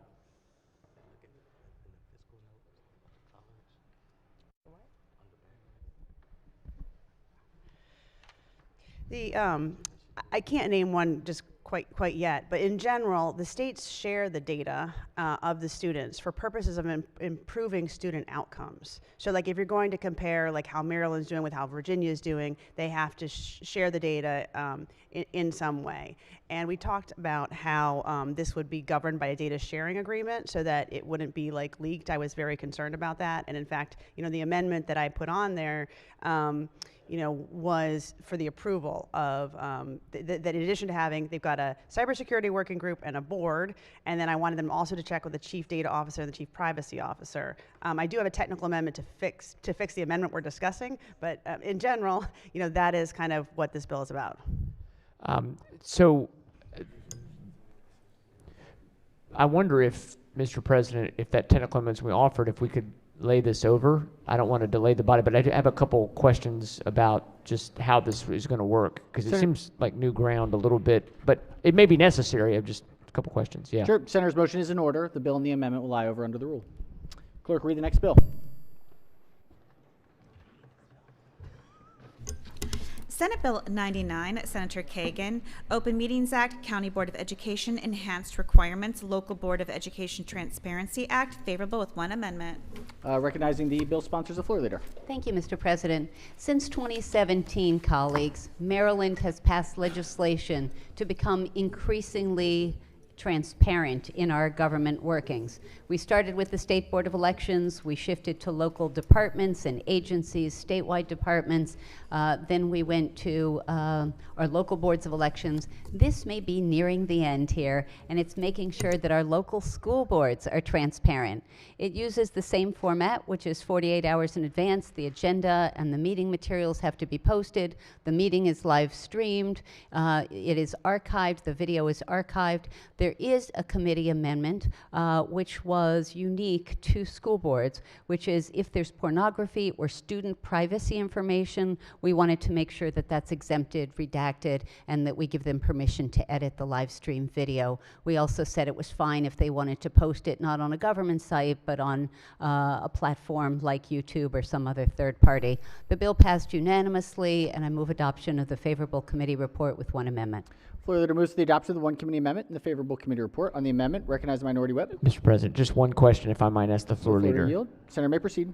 I can't name one just quite yet, but in general, the states share the data of the students for purposes of improving student outcomes. So like if you're going to compare like how Maryland's doing with how Virginia's doing, they have to share the data in some way. And we talked about how this would be governed by a data sharing agreement so that it wouldn't be like leaked. I was very concerned about that. And in fact, the amendment that I put on there was for the approval of that in addition to having, they've got a cybersecurity working group and a board, and then I wanted them also to check with the chief data officer and the chief privacy officer. I do have a technical amendment to fix the amendment we're discussing, but in general, that is kind of what this bill is about. So I wonder if, Mr. President, if that technical amendments we offered, if we could lay this over. I don't want to delay the body, but I do have a couple questions about just how this is going to work, because it seems like new ground a little bit, but it may be necessary. I have just a couple questions. Yeah. Sure. Senator's motion is in order. The bill and the amendment will lie over under the rule. Clerk, read the next bill. Senate Bill 99, Senator Kagan, Open Meetings Act, County Board of Education, Enhanced Requirements, Local Board of Education Transparency Act, favorable with 1 amendment. Recognizing the bill sponsors, the floor leader. Thank you, Mr. President. Since 2017, colleagues, Maryland has passed legislation to become increasingly transparent in our government workings. We started with the State Board of Elections, we shifted to local departments and agencies, statewide departments, then we went to our local boards of elections. This may be nearing the end here, and it's making sure that our local school boards are transparent. It uses the same format, which is 48 hours in advance. The agenda and the meeting materials have to be posted. The meeting is live streamed. It is archived. The video is archived. There is a committee amendment which was unique to school boards, which is if there's pornography or student privacy information, we wanted to make sure that that's exempted, redacted, and that we give them permission to edit the live stream video. We also said it was fine if they wanted to post it not on a government site, but on a platform like YouTube or some other third party. The bill passed unanimously, and I move adoption of the favorable committee report with 1 amendment. Floor leader moves to the adoption of the 1 committee amendment and the favorable committee report. On the amendment, recognize the minority whip. Mr. President, just one question, if I might ask the floor leader. Yield. Senator may proceed.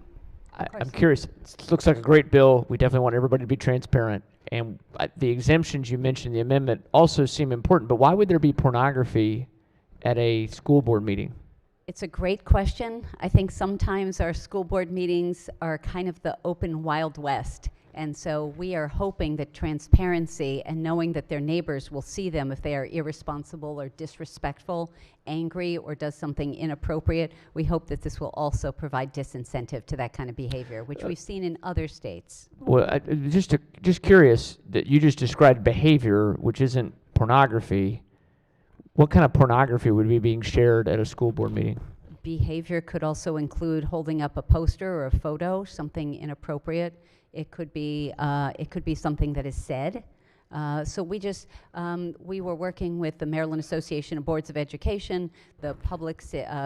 I'm curious. It looks like a great bill. We definitely want everybody to be transparent. And the exemptions you mentioned, the amendment, also seem important. But why would there be pornography at a school board meeting? It's a great question. I think sometimes our school board meetings are kind of the open Wild West. And so we are hoping that transparency and knowing that their neighbors will see them if they are irresponsible or disrespectful, angry, or does something inappropriate. We hope that this will also provide disincentive to that kind of behavior, which we've seen in other states. Well, just curious that you just described behavior, which isn't pornography. What kind of pornography would be being shared at a school board meeting? Behavior could also include holding up a poster or a photo, something inappropriate. It could be something that is said. So we were working with the Maryland Association of Boards of Education, the Public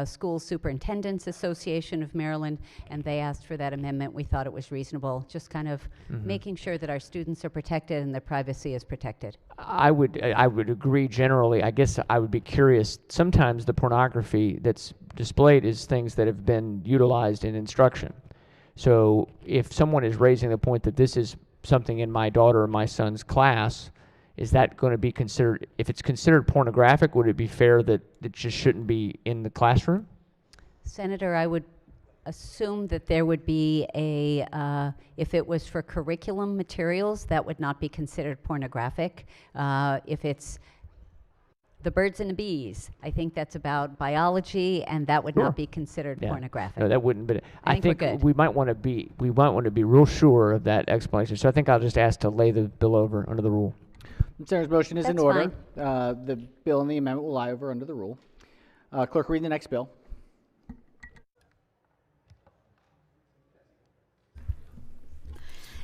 School Superintendents Association of Maryland, and they asked for that amendment. We thought it was reasonable, just kind of making sure that our students are protected and their privacy is protected. I would agree generally. I guess I would be curious. Sometimes the pornography that's displayed is things that have been utilized in instruction. So if someone is raising the point that this is something in my daughter or my son's class, is that going to be considered, if it's considered pornographic, would it be fair that it just shouldn't be in the classroom? Senator, I would assume that there would be if it was for curriculum materials, that would not be considered pornographic. If it's the birds and the bees, I think that's about biology, and that would not be considered pornographic. No, that wouldn't. But I think we're good. we might want to be real sure of that explanation. So I think I'll just ask to lay the bill over under the rule. The Senator's motion is in That's order. The bill and the amendment will lie over under the rule. Clerk, read the next bill.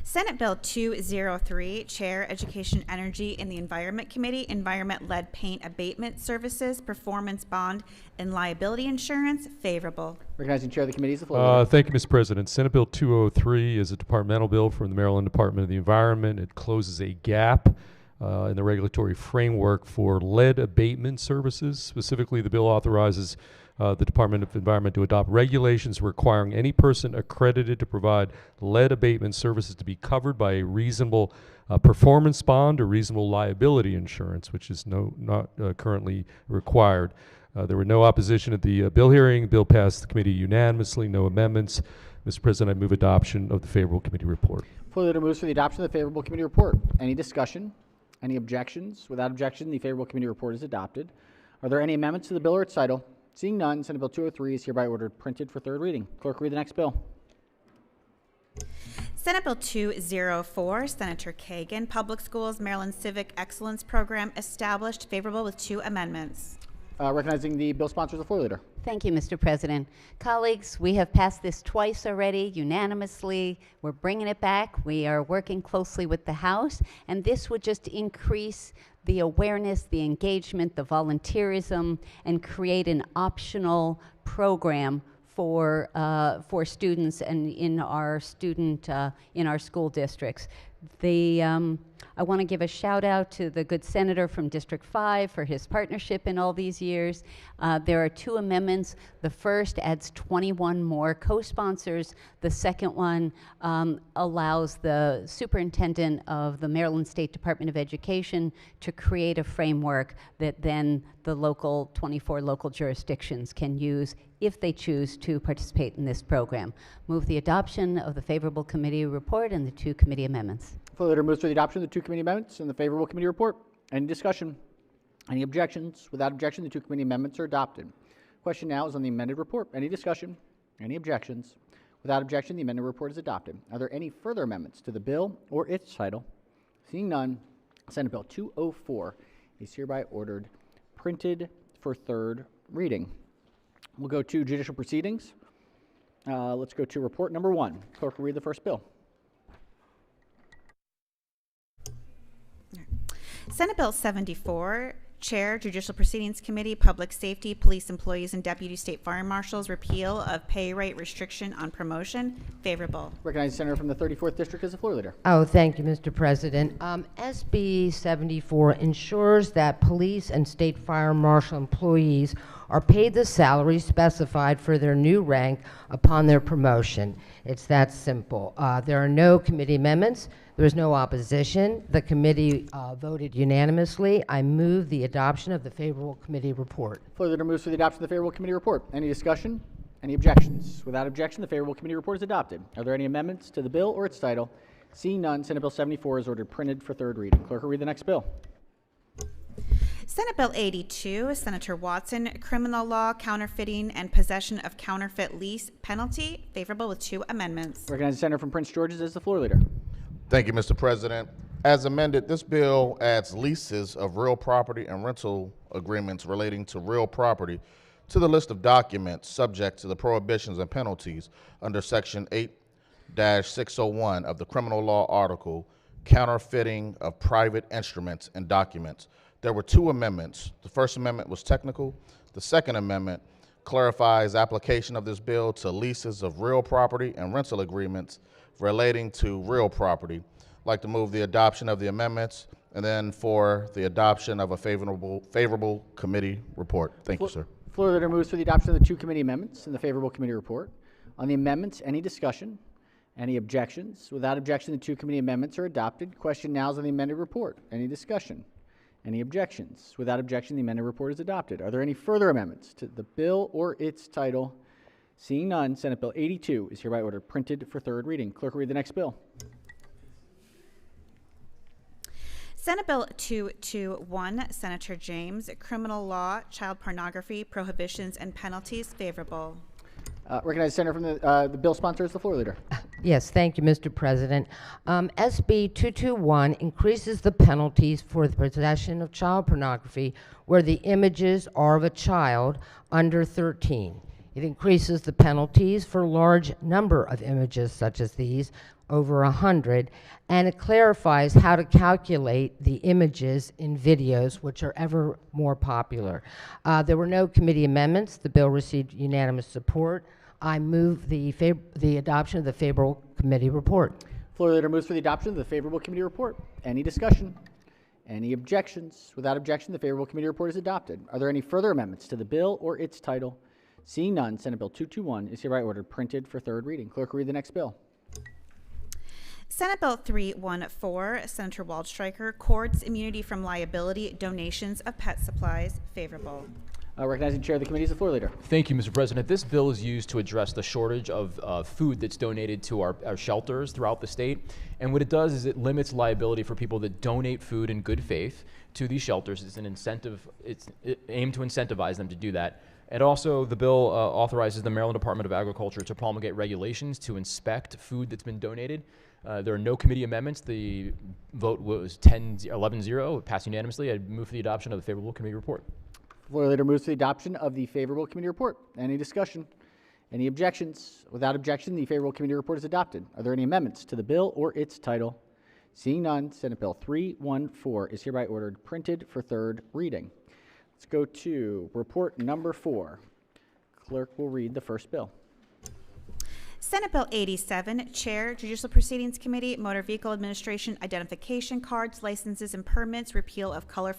Senate Bill 203, Chair, Education, Energy, and the Environment Committee, Environment-Led Paint Abatement Services, Performance Bond, and Liability Insurance, favorable. Recognizing Chair of the Committee is the floor. Thank you, Mr. President. Senate Bill 203 is a departmental bill from the Maryland Department of the Environment. It closes a gap in the regulatory framework for lead abatement services. Specifically, the bill authorizes the Department of Environment to adopt regulations requiring any person accredited to provide lead abatement services to be covered by a reasonable performance bond or reasonable liability insurance, which is not currently required. There were no opposition at the bill hearing. The bill passed the committee unanimously, no amendments. Mr. President, I move adoption of the favorable committee report. Floor leader moves for the adoption of the favorable committee report. Any discussion? Any objections? Without objection, the favorable committee report is adopted. Are there any amendments to the bill or its title? Seeing none, Senate Bill 203 is hereby ordered printed for third reading. Clerk, read the next bill. Senate Bill 204, Senator Kagan, Public Schools Maryland Civic Excellence Program established, favorable with 2 amendments. Recognizing the bill sponsor is the floor leader. Thank you, Mr. President. Colleagues, we have passed this twice already, unanimously. We're bringing it back. We are working closely with the House, and this would just increase the awareness, the engagement, the volunteerism, and create an optional program for students and in our school districts. I want to give a shout out to the good senator from District 5 for his partnership in all these years. There are 2 amendments. The first adds 21 more co-sponsors. The second one allows the superintendent of the Maryland State Department of Education to create a framework that then the 24 local jurisdictions can use if they choose to participate in this program. Move the adoption of the favorable committee report and the 2 committee amendments. Floor leader moves for the adoption of the 2 committee amendments and the favorable committee report. Any discussion? Any objections? Without objection, the 2 committee amendments are adopted. Question now is on the amended report. Any discussion? Any objections? Without objection, the amended report is adopted. Are there any further amendments to the bill or its title? Seeing none, Senate Bill 204 is hereby ordered printed for third reading. We'll go to judicial proceedings. Let's go to report number 1. Clerk will read the first bill. Senate Bill 74, Chair, Judicial Proceedings Committee, Public Safety, Police Employees and Deputy State Fire Marshals, repeal of pay rate restriction on promotion, favorable. Recognize the senator from the 34th District as the floor leader. Oh, thank you, Mr. President. SB 74 ensures that police and state fire marshal employees are paid the salary specified for their new rank upon their promotion. It's that simple. There are no committee amendments. There is no opposition. The committee voted unanimously. I move the adoption of the favorable committee report. Floor leader moves for the adoption of the favorable committee report. Any discussion? Any objections? Without objection, the favorable committee report is adopted. Are there any amendments to the bill or its title? Seeing none, Senate Bill 74 is ordered printed for third reading. Clerk will read the next bill. Senate Bill 82, Senator Watson, criminal law, counterfeiting, and possession of counterfeit lease penalty, favorable with 2 amendments. Recognize the senator from Prince George's as the floor leader. Thank you, Mr. President. As amended, this bill adds leases of real property and rental agreements relating to real property to the list of documents subject to the prohibitions and penalties under Section 8-601 of the criminal law article, counterfeiting of private instruments and documents. There were 2 amendments. The first amendment was technical. The second amendment clarifies application of this bill to leases of real property and rental agreements relating to real property. I'd like to move the adoption of the amendments and then for the adoption of a favorable committee report. Thank you, sir. Floor leader moves for the adoption of the 2 committee amendments and the favorable committee report. On the amendments, any discussion? Any objections? Without objection, the 2 committee amendments are adopted. Question now is on the amended report. Any discussion? Any objections? Without objection, the amended report is adopted. Are there any further amendments to the bill or its title? Seeing none, Senate Bill 82 is hereby ordered printed for third reading. Clerk will read the next bill. Senate Bill 221, Senator James, criminal law, child pornography, prohibitions, and penalties, favorable. Recognize the senator from the bill sponsor as the floor leader. Yes, thank you, Mr. President. SB 221 increases the penalties for the possession of child pornography where the images are of a child under 13. It increases the penalties for a large number of images such as these, over 100, and it clarifies how to calculate the images in videos, which are ever more popular. There were no committee amendments. The bill received unanimous support. I move the adoption of the favorable committee report. Floor leader moves for the adoption of the favorable committee report. Any discussion? Any objections? Without objection, the favorable committee report is adopted. Are there any further amendments to the bill or its title? Seeing none, Senate Bill 221 is hereby ordered printed for third reading. Clerk will read the next bill. Senate Bill 314, Senator Waldstreicher, courts immunity from liability, donations of pet supplies, favorable. Recognizing chair of the committee is the floor leader. Thank you, Mr. President. This bill is used to address the shortage of food that's donated to our shelters throughout the state. And what it does is it limits liability for people that donate food in good faith to these shelters. It's an incentive, it's aimed to incentivize them to do that. And also, the bill authorizes the Maryland Department of Agriculture to promulgate regulations to inspect food that's been donated. There are no committee amendments. The vote was 11-0, passed unanimously. I move for the adoption of the favorable committee report. Floor leader moves to the adoption of the favorable committee report. Any discussion? Any objections? Without objection, the favorable committee report is adopted. Are there any amendments to the bill or its title? Seeing none, Senate Bill 314 is hereby ordered printed for third reading. Let's go to report number 4. Clerk will read the first bill. Senate Bill 87, Chair, Judicial Proceedings Committee, Motor Vehicle Administration, Identification Cards, Licenses, and Permits, repeal of color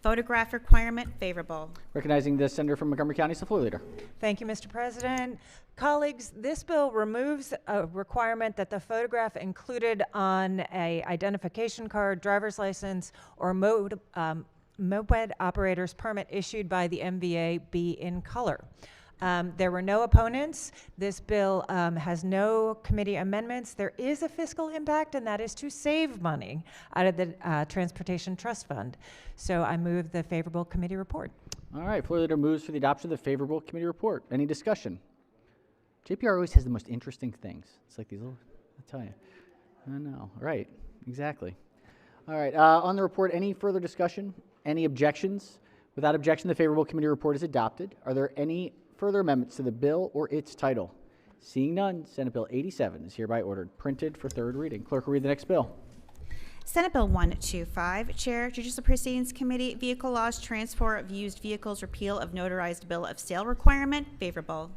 photograph requirement, favorable. Recognizing the senator from Montgomery County is the floor leader. Thank you, Mr. President. Colleagues, this bill removes a requirement that the photograph included on a identification card, driver's license, or moped operator's permit issued by the MVA be in color. There were no opponents. This bill has no committee amendments. There is a fiscal impact, and that is to save money out of the Transportation Trust Fund. So I move the favorable committee report. All right, floor leader moves for the adoption of the favorable committee report. Any discussion? JPR always has the most interesting things. It's like these little, I tell you. I know, right, exactly. All right, on the report, any further discussion? Any objections? Without objection, the favorable committee report is adopted. Are there any further amendments to the bill or its title? Seeing none, Senate Bill 87 is hereby ordered printed for third reading. Clerk will read the next bill. Senate Bill 125, Chair, Judicial Proceedings Committee, Vehicle Laws, Transport of Used Vehicles, Repeal of Notarized Bill of Sale Requirement, favorable.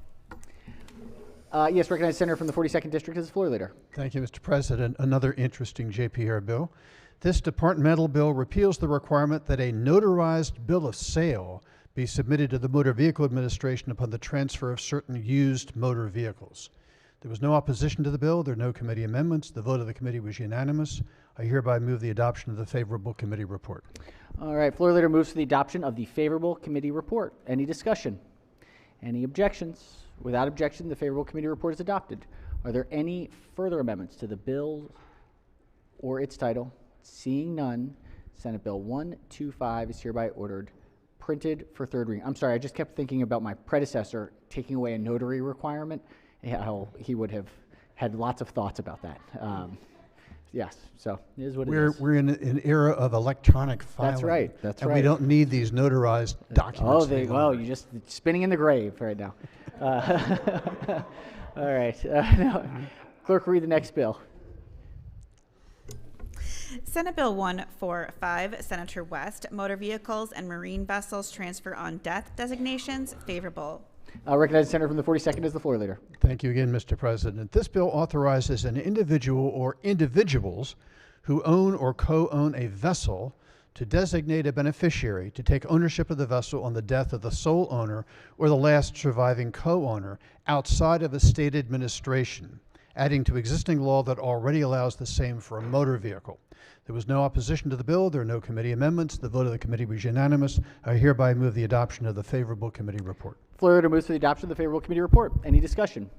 Yes, recognize Senator from the 42nd District as the floor leader. Thank you, Mr. President. Another interesting JPR bill. This departmental bill repeals the requirement that a notarized bill of sale be submitted to the Motor Vehicle Administration upon the transfer of certain used motor vehicles. There was no opposition to the bill. There are no committee amendments. The vote of the committee was unanimous. I hereby move the adoption of the favorable committee report. All right, floor leader moves for the adoption of the favorable committee report. Any discussion? Any objections? Without objection, the favorable committee report is adopted. Are there any further amendments to the bill or its title? Seeing none, Senate Bill 125 is hereby ordered printed for third reading. I'm sorry, I just kept thinking about my predecessor taking away a notary requirement, how he would have had lots of thoughts about that. Yes, so it is what it is. We're in an era of electronic filing. That's right, that's and right. we don't need these notarized documents. Oh, well, you're just spinning in the grave right now. All right, now, clerk, read the next bill. Senate Bill 145, Senator West, Motor Vehicles and Marine Vessels Transfer on Death Designations, favorable. Recognize the senator from the 42nd as the floor leader. Thank you again, Mr. President. This bill authorizes an individual or individuals who own or co-own a vessel to designate a beneficiary to take ownership of the vessel on the death of the sole owner or the last surviving co-owner outside of a state administration, adding to existing law that already allows the same for a motor vehicle. There was no opposition to the bill. There are no committee amendments. The vote of the committee was unanimous. I hereby move the adoption of the favorable committee report. Floor leader moves for the adoption of the favorable committee report. Any discussion?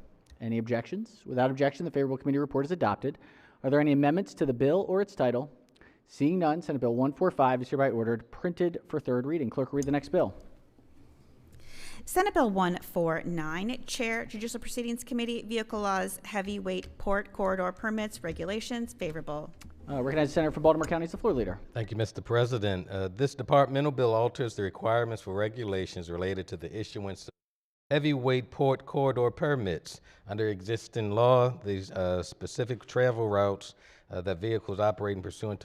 Any objections? Without objection, the favorable committee report is adopted. Are there any amendments to the bill or its title? Seeing none, Senate Bill 145 is hereby ordered printed for third reading. Clerk will read the next bill. Senate Bill 149, Chair, Judicial Proceedings Committee, Vehicle Laws, Heavyweight Port Corridor Permits, Regulations, favorable. Recognize the senator from Baltimore County as the floor leader. Thank you, Mr. President. This departmental bill alters the requirements for regulations related to the issuance of heavyweight port corridor permits. Under existing law, these specific travel routes that vehicles operating pursuant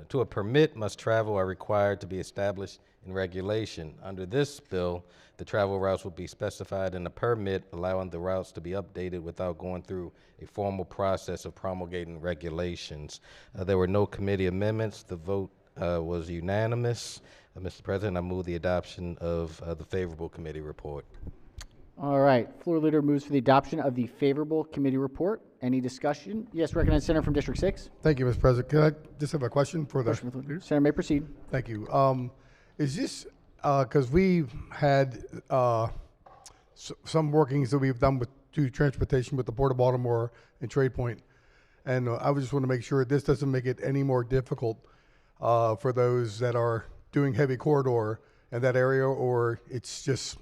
to a permit must travel are required to be established in regulation. Under this bill, the travel routes will be specified in a permit, allowing the routes to be updated without going through a formal process of promulgating regulations. There were no committee amendments. The vote was unanimous. Mr. President, I move the adoption of the favorable committee report. All right, floor leader moves for the adoption of the favorable committee report. Any discussion? Yes, recognize the senator from District 6. Thank you, Mr. President. Can I just have a question for the leaders? Senator may proceed. Thank you. Is this, because we've had some workings that we've done with transportation with the Port of Baltimore and Trade Point, and I just want to make sure this doesn't make it any more difficult for those that are doing heavy corridor in that area, or it's just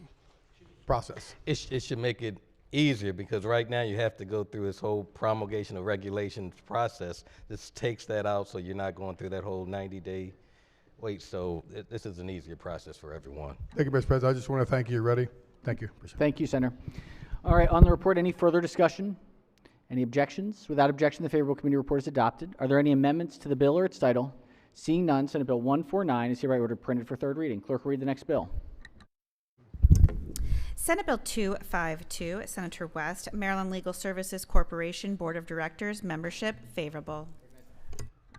process. It should make it easier, because right now you have to go through this whole promulgation of regulations process. This takes that out, so you're not going through that whole 90-day wait. So this is an easier process for everyone. Thank you, Mr. President. I just want to thank you. Ready? Thank you. Thank you, Senator. All right, on the report, any further discussion? Any objections? Without objection, the favorable committee report is adopted. Are there any amendments to the bill or its title? Seeing none, Senate Bill 149 is hereby ordered printed for third reading. Clerk will read the next bill. Senate Bill 252, Senator West, Maryland Legal Services Corporation Board of Directors, membership, favorable.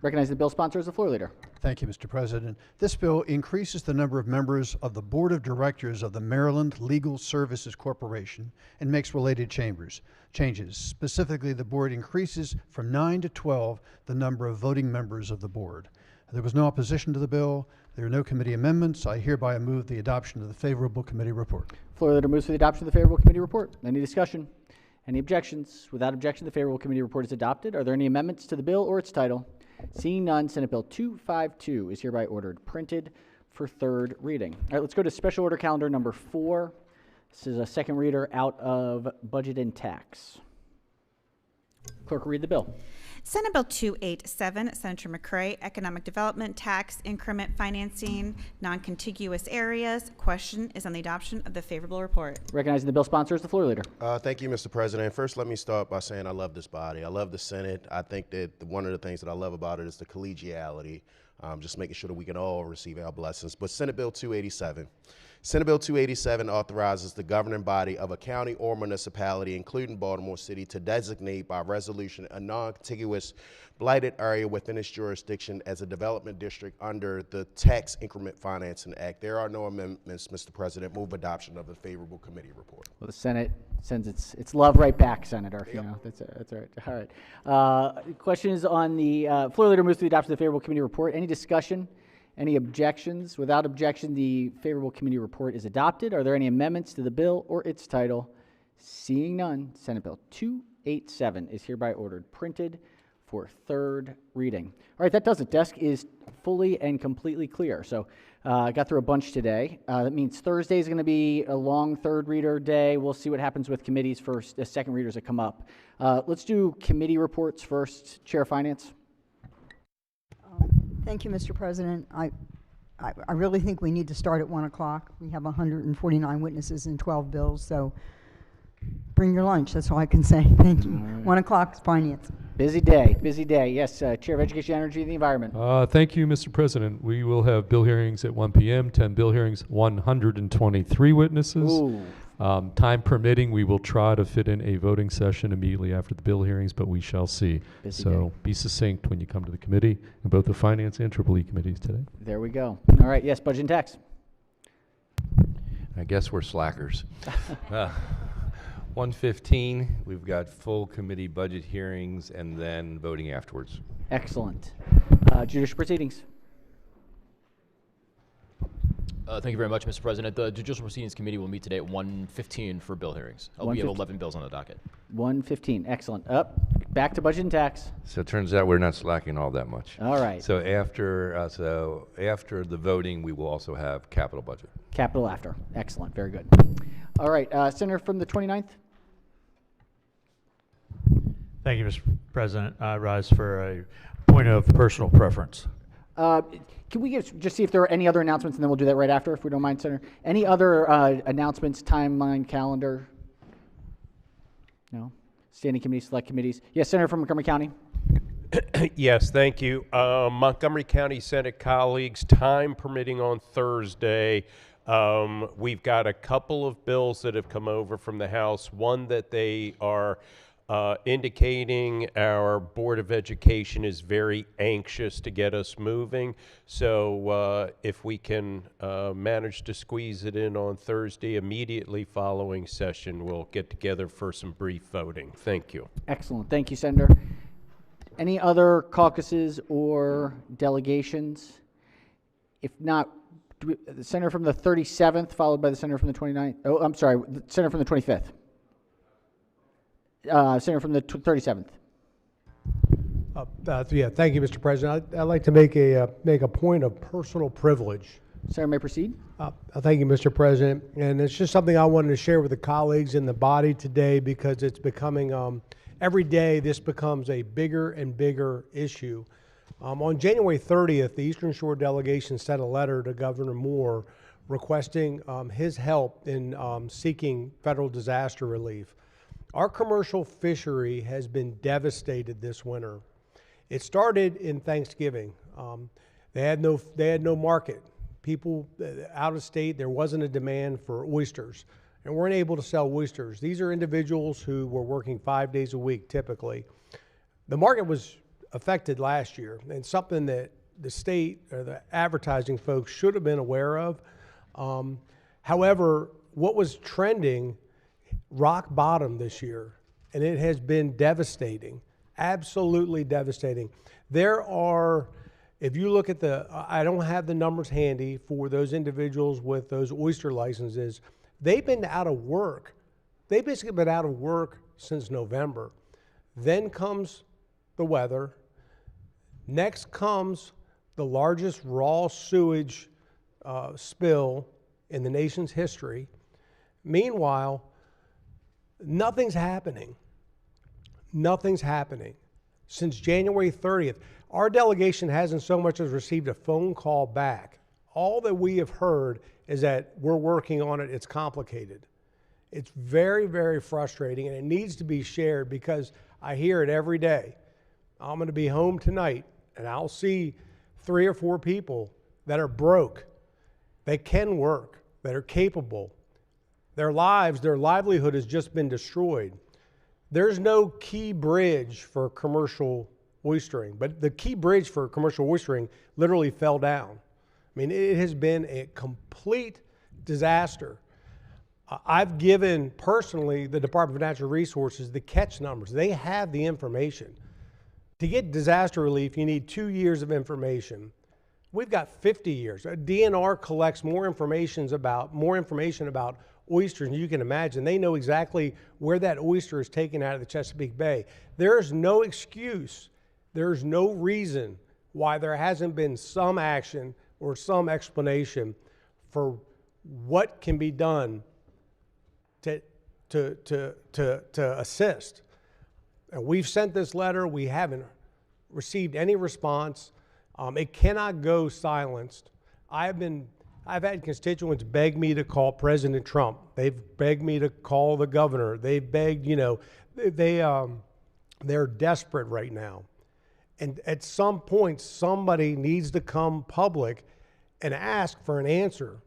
Recognize the bill sponsor as the floor leader. Thank you, Mr. President. This bill increases the number of members of the Board of Directors of the Maryland Legal Services Corporation and makes related changes. Specifically, the board increases from 9 to 12 the number of voting members of the board. There was no opposition to the bill. There are no committee amendments. I hereby move the adoption of the favorable committee report. Floor leader moves for the adoption of the favorable committee report. Any discussion? Any objections? Without objection, the favorable committee report is adopted. Are there any amendments to the bill or its title? Seeing none, Senate Bill 252 is hereby ordered printed for third reading. All right, let's go to Special Order Calendar number 4. This is a second reader out of Budget and Tax. Clerk will read the bill. Senate Bill 287, Senator McCray, Economic Development, Tax Increment Financing, Non-Contiguous Areas. Question is on the adoption of the favorable report. Recognizing the bill sponsor is the floor leader. Thank you, Mr. President. First, let me start by saying I love this body. I love the Senate. I think that one of the things that I love about it is the collegiality, just making sure that we can all receive our blessings. But Senate Bill 287. Senate Bill 287 authorizes the governing body of a county or municipality, including Baltimore City, to designate by resolution a non-contiguous blighted area within its jurisdiction as a development district under the Tax Increment Financing Act. There are no amendments, Mr. President. Move adoption of the favorable committee report. Well, the Senate sends its love right back, Senator. Yep. You know, that's right. All right. Question is on the floor leader moves to the adoption of the favorable committee report. Any discussion? Any objections? Without objection, the favorable committee report is adopted. Are there any amendments to the bill or its title? Seeing none, Senate Bill 287 is hereby ordered printed for third reading. All right, that does it. Desk is fully and completely clear. So I got through a bunch today. That means Thursday is going to be a long third reader day. We'll see what happens with committees for the second readers that come up. Let's do committee reports first. Chair of Finance. Thank you, Mr. President. I really think we need to start at 1 o'clock. We have 149 witnesses and 12 bills, so bring your lunch. That's all I can say. Thank you. 1 o'clock is finance. Busy day, busy day. Yes, Chair of Education, Energy, and the Environment. Thank you, Mr. President. We will have bill hearings at 1 p.m., 10 bill hearings, 123 witnesses. Ooh. Time permitting, we will try to fit in a voting session immediately after the bill hearings, but we shall see. Busy so day. be succinct when you come to the committee, in both the Finance and Triple E committees today. There we go. All right, yes, Budget and Tax. I guess we're slackers. 1:15, we've got full committee budget hearings and then voting afterwards. Excellent. Judicial Proceedings. Thank you very much, Mr. President. The Judicial Proceedings Committee will meet today at 1:15 for bill hearings. We have 11 bills on the docket. 1:15, excellent. Up, back to Budget and Tax. So it turns out we're not slacking all that much. All right. So after the voting, we will also have capital budget. Capital after. Excellent, very good. All right, Senator from the 29th. Thank you, Mr. President. I rise for a point of personal preference. Can we just see if there are any other announcements, and then we'll do that right after, if we don't mind, Senator? Any other announcements, timeline, calendar? No? Standing committees, select committees? Yes, Senator from Montgomery County. Yes, thank you. Montgomery County Senate colleagues, time permitting on Thursday, we've got a couple of bills that have come over from the House. One that they are indicating our Board of Education is very anxious to get us moving. So if we can manage to squeeze it in on Thursday immediately following session, we'll get together for some brief voting. Thank you. Excellent. Thank you, Senator. Any other caucuses or delegations? If not, the Senator from the 37th, followed by the Senator from the 29th. Oh, I'm sorry, the Senator from the 25th. Senator from the 37th. Yeah, thank you, Mr. President. I'd like to make a point of personal privilege. Senator may proceed. Thank you, Mr. President. And it's just something I wanted to share with the colleagues in the body today because it's becoming, every day this becomes a bigger and bigger issue. On January 30th, the Eastern Shore delegation sent a letter to Governor Moore requesting his help in seeking federal disaster relief. Our commercial fishery has been devastated this winter. It started in Thanksgiving. They had no market. People out of state, there wasn't a demand for oysters, and weren't able to sell oysters. These are individuals who were working 5 days a week typically. The market was affected last year, and something that the state or the advertising folks should have been aware of. However, what was trending rock bottom this year, and it has been devastating, absolutely devastating. There are, if you look at I don't have the numbers handy for those individuals with those oyster licenses, they've been out of work. They've basically been out of work since November. Then comes the weather. Next comes the largest raw sewage spill in the nation's history. Meanwhile, nothing's happening. nothing's happening. Since January 30th, our delegation hasn't so much as received a phone call back. All that we have heard is that we're working on it, it's complicated. It's very, very frustrating, and it needs to be shared because I hear it every day. I'm going to be home tonight, and I'll see 3 or 4 people that are broke, that can work, that are capable. Their lives, their livelihood has just been destroyed. There's no key bridge for commercial oystering, but the key bridge for commercial oystering literally fell down. I mean, it has been a complete disaster. I've given personally the Department of Natural Resources the catch numbers. They have the information. To get disaster relief, you need 2 years of information. We've got 50 years. DNR collects more information about oysters than you can imagine. They know exactly where that oyster is taken out of the Chesapeake Bay. There's no excuse. There's no reason why there hasn't been some action or some explanation for what can be done to assist. And we've sent this letter. We haven't received any response. It cannot go silenced. I've had constituents beg me to call President Trump. They've begged me to call the governor. They've begged, they're desperate right now. And at some point, somebody needs to come public and ask for an answer.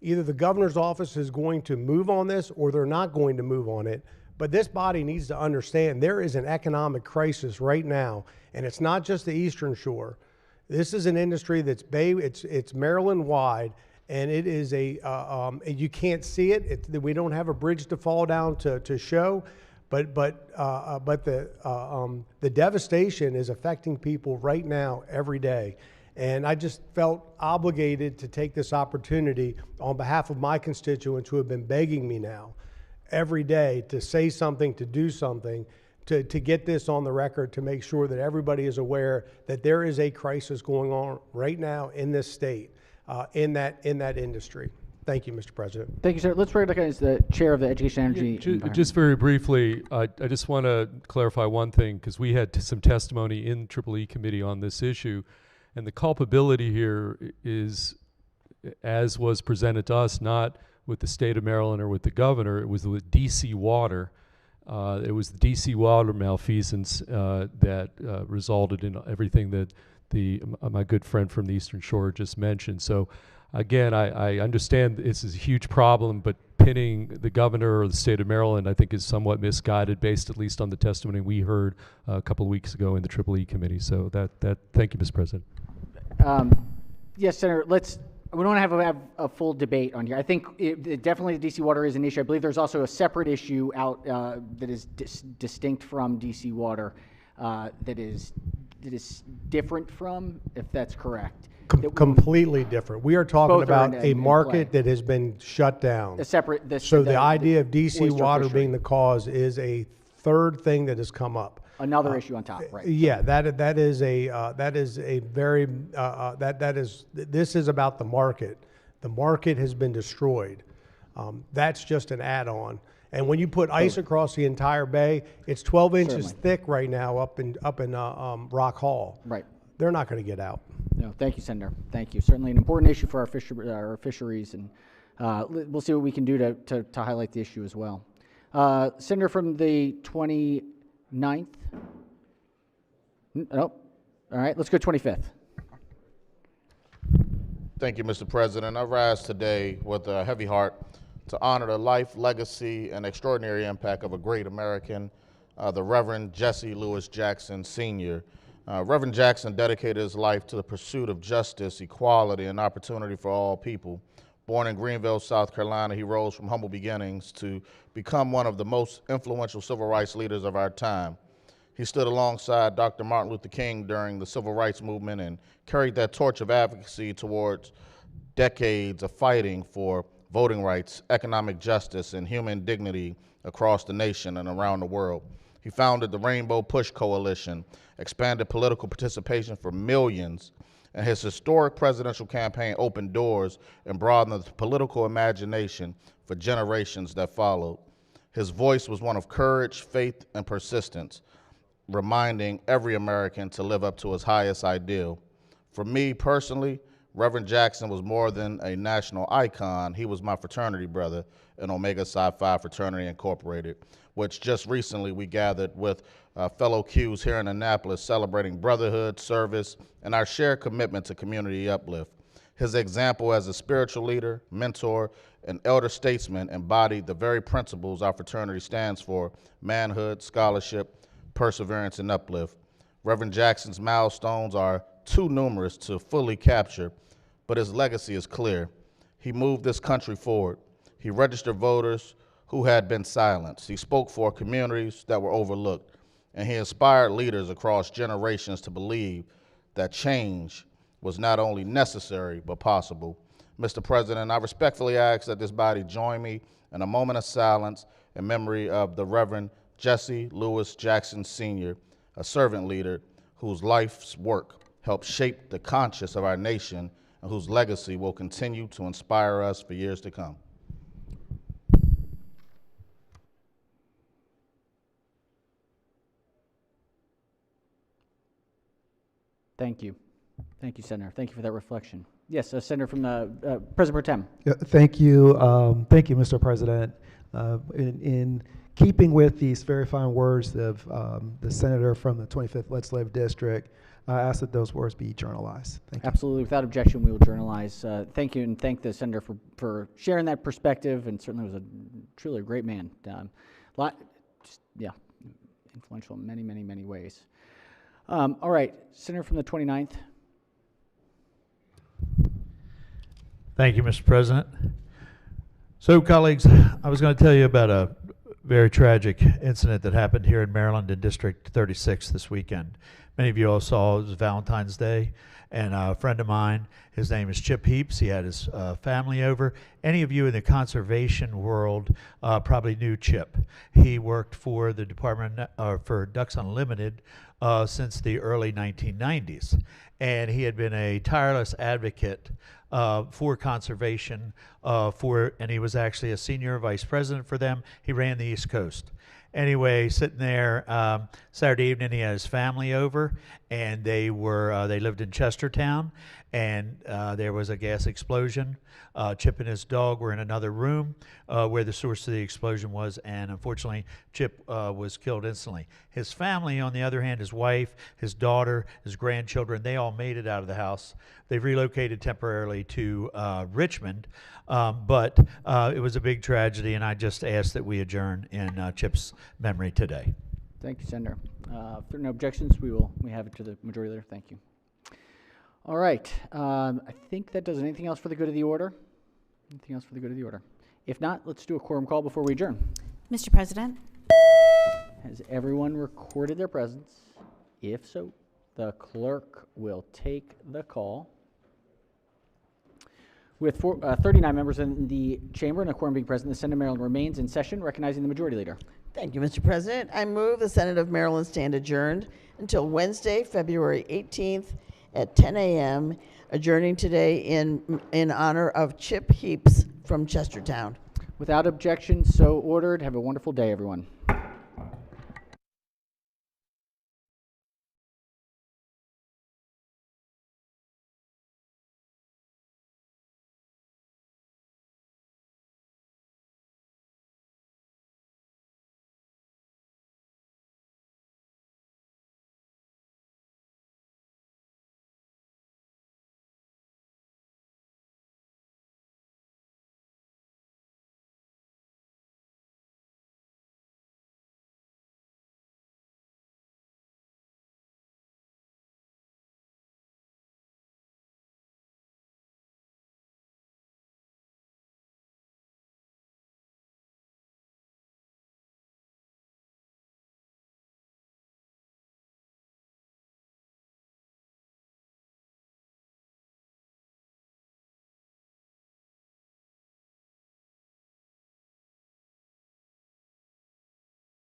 Either the governor's office is going to move on this or they're not going to move on it. But this body needs to understand there is an economic crisis right now, and it's not just the Eastern Shore. This is an industry that's it's Maryland-wide, and it is you can't see it. We don't have a bridge to fall down to show, but the devastation is affecting people right now every day. And I just felt obligated to take this opportunity on behalf of my constituents who have been begging me now every day to say something, to do something, to get this on the record, to make sure that everybody is aware that there is a crisis going on right now in this state, in that industry. Thank you, Mr. President. Thank you, sir. Let's recognize the chair of the Education, Energy, Just very briefly, I just want to clarify one thing, because we had some testimony in EEE committee on this issue, and the culpability here is, as was presented to us, not with the state of Maryland or with the governor, it was with DC Water. It was the DC Water malfeasance that resulted in everything that my good friend from the Eastern Shore just mentioned. So again, I understand this is a huge problem, but pinning the governor or the state of Maryland, I think, is somewhat misguided, based at least on the testimony we heard a couple of weeks ago in the EEE committee. So thank you, Mr. President. Yes, Senator, we don't have a full debate on here. I think definitely the DC Water is an issue. I believe there's also a separate issue out that is distinct from DC Water that is different from, if that's correct. Completely different. We are talking about a market that has been shut down. So the idea of DC Water being the cause is a third thing that has come up. Another issue on top, right? Yeah, this is about the market. The market has been destroyed. That's just an add-on. And when you put ice across the entire bay, it's 12 inches thick right now up in Rock Hall. Right. They're not going to get out. No, thank you, Senator. Thank you. Certainly an important issue for our fisheries, and we'll see what we can do to highlight the issue as well. Senator from the 29th. Oh, all right, let's go 25th. Thank you, Mr. President. I rise today with a heavy heart to honor the life, legacy, and extraordinary impact of a great American, the Reverend Jesse Lewis Jackson, Sr. Reverend Jackson dedicated his life to the pursuit of justice, equality, and opportunity for all people. Born in Greenville, South Carolina, he rose from humble beginnings to become one of the most influential civil rights leaders of our time. He stood alongside Dr. Martin Luther King during the civil rights movement and carried that torch of advocacy towards decades of fighting for voting rights, economic justice, and human dignity across the nation and around the world. He founded the Rainbow Push Coalition, expanded political participation for millions, and his historic presidential campaign opened doors and broadened the political imagination for generations that followed. His voice was one of courage, faith, and persistence. reminding every American to live up to his highest ideal. For me personally, Reverend Jackson was more than a national icon. He was my fraternity brother in Omega Psi Phi Fraternity Incorporated, which just recently we gathered with fellow Qs here in Annapolis, celebrating brotherhood, service, and our shared commitment to community uplift. His example as a spiritual leader, mentor, and elder statesman embodied the very principles our fraternity stands for: manhood, scholarship, perseverance, and uplift. Reverend Jackson's milestones are too numerous to fully capture, but his legacy is clear. He moved this country forward. He registered voters who had been silenced. He spoke for communities that were overlooked. And he inspired leaders across generations to believe that change was not only necessary, but possible. Mr. President, I respectfully ask that this body join me in a moment of silence in memory of the Reverend Jesse Lewis Jackson Sr., a servant leader whose life's work helped shape the conscience of our nation and whose legacy will continue to inspire us for years to come. Thank you. Thank you, Senator. Thank you for that reflection. Yes, Senator from the President Pro Tem. Yeah, thank you. Thank you, Mr. President. In keeping with these very fine words of the senator from the 25th Legislative District, I ask that those words be journalized. Thank you. Absolutely. Without objection, we will journalize. Thank you, and thank the senator for sharing that perspective, and certainly was truly a great man. Influential in many, many, many ways. All right, Senator from the 29th. Thank you, Mr. President. So, colleagues, I was going to tell you about a very tragic incident that happened here in Maryland in District 36 this weekend. Many of you all saw it was Valentine's Day, and a friend of mine, his name is Chip Heaps. He had his family over. Any of you in the conservation world probably knew Chip. He worked for the Department for Ducks Unlimited since the early 1990s, and he had been a tireless advocate for conservation, and he was actually a senior vice president for them. He ran the East Coast. Anyway, sitting there Saturday evening, he had his family over, and they lived in Chestertown, and there was a gas explosion. Chip and his dog were in another room where the source of the explosion was, and unfortunately, Chip was killed instantly. His family, on the other hand, his wife, his daughter, his grandchildren, they all made it out of the house. They've relocated temporarily to Richmond, but it was a big tragedy, and I just ask that we adjourn in Chip's memory today. Thank you, Senator. If there are no objections, we have it to the Majority Leader. Thank you. All right. I think that does it. Anything else for the good of the order? Anything else for the good of the order? If not, let's do a quorum call before we adjourn. Mr. President. Has everyone recorded their presence? If so, the clerk will take the call. With 39 members in the chamber and a quorum being present, the Senate of Maryland remains in session, recognizing the Majority Leader. Thank you, Mr. President. I move the Senate of Maryland stand adjourned until Wednesday, February 18th at 10 a.m., adjourning today in honor of Chip Heaps from Chestertown. Without objection, so ordered. Have a wonderful day, everyone.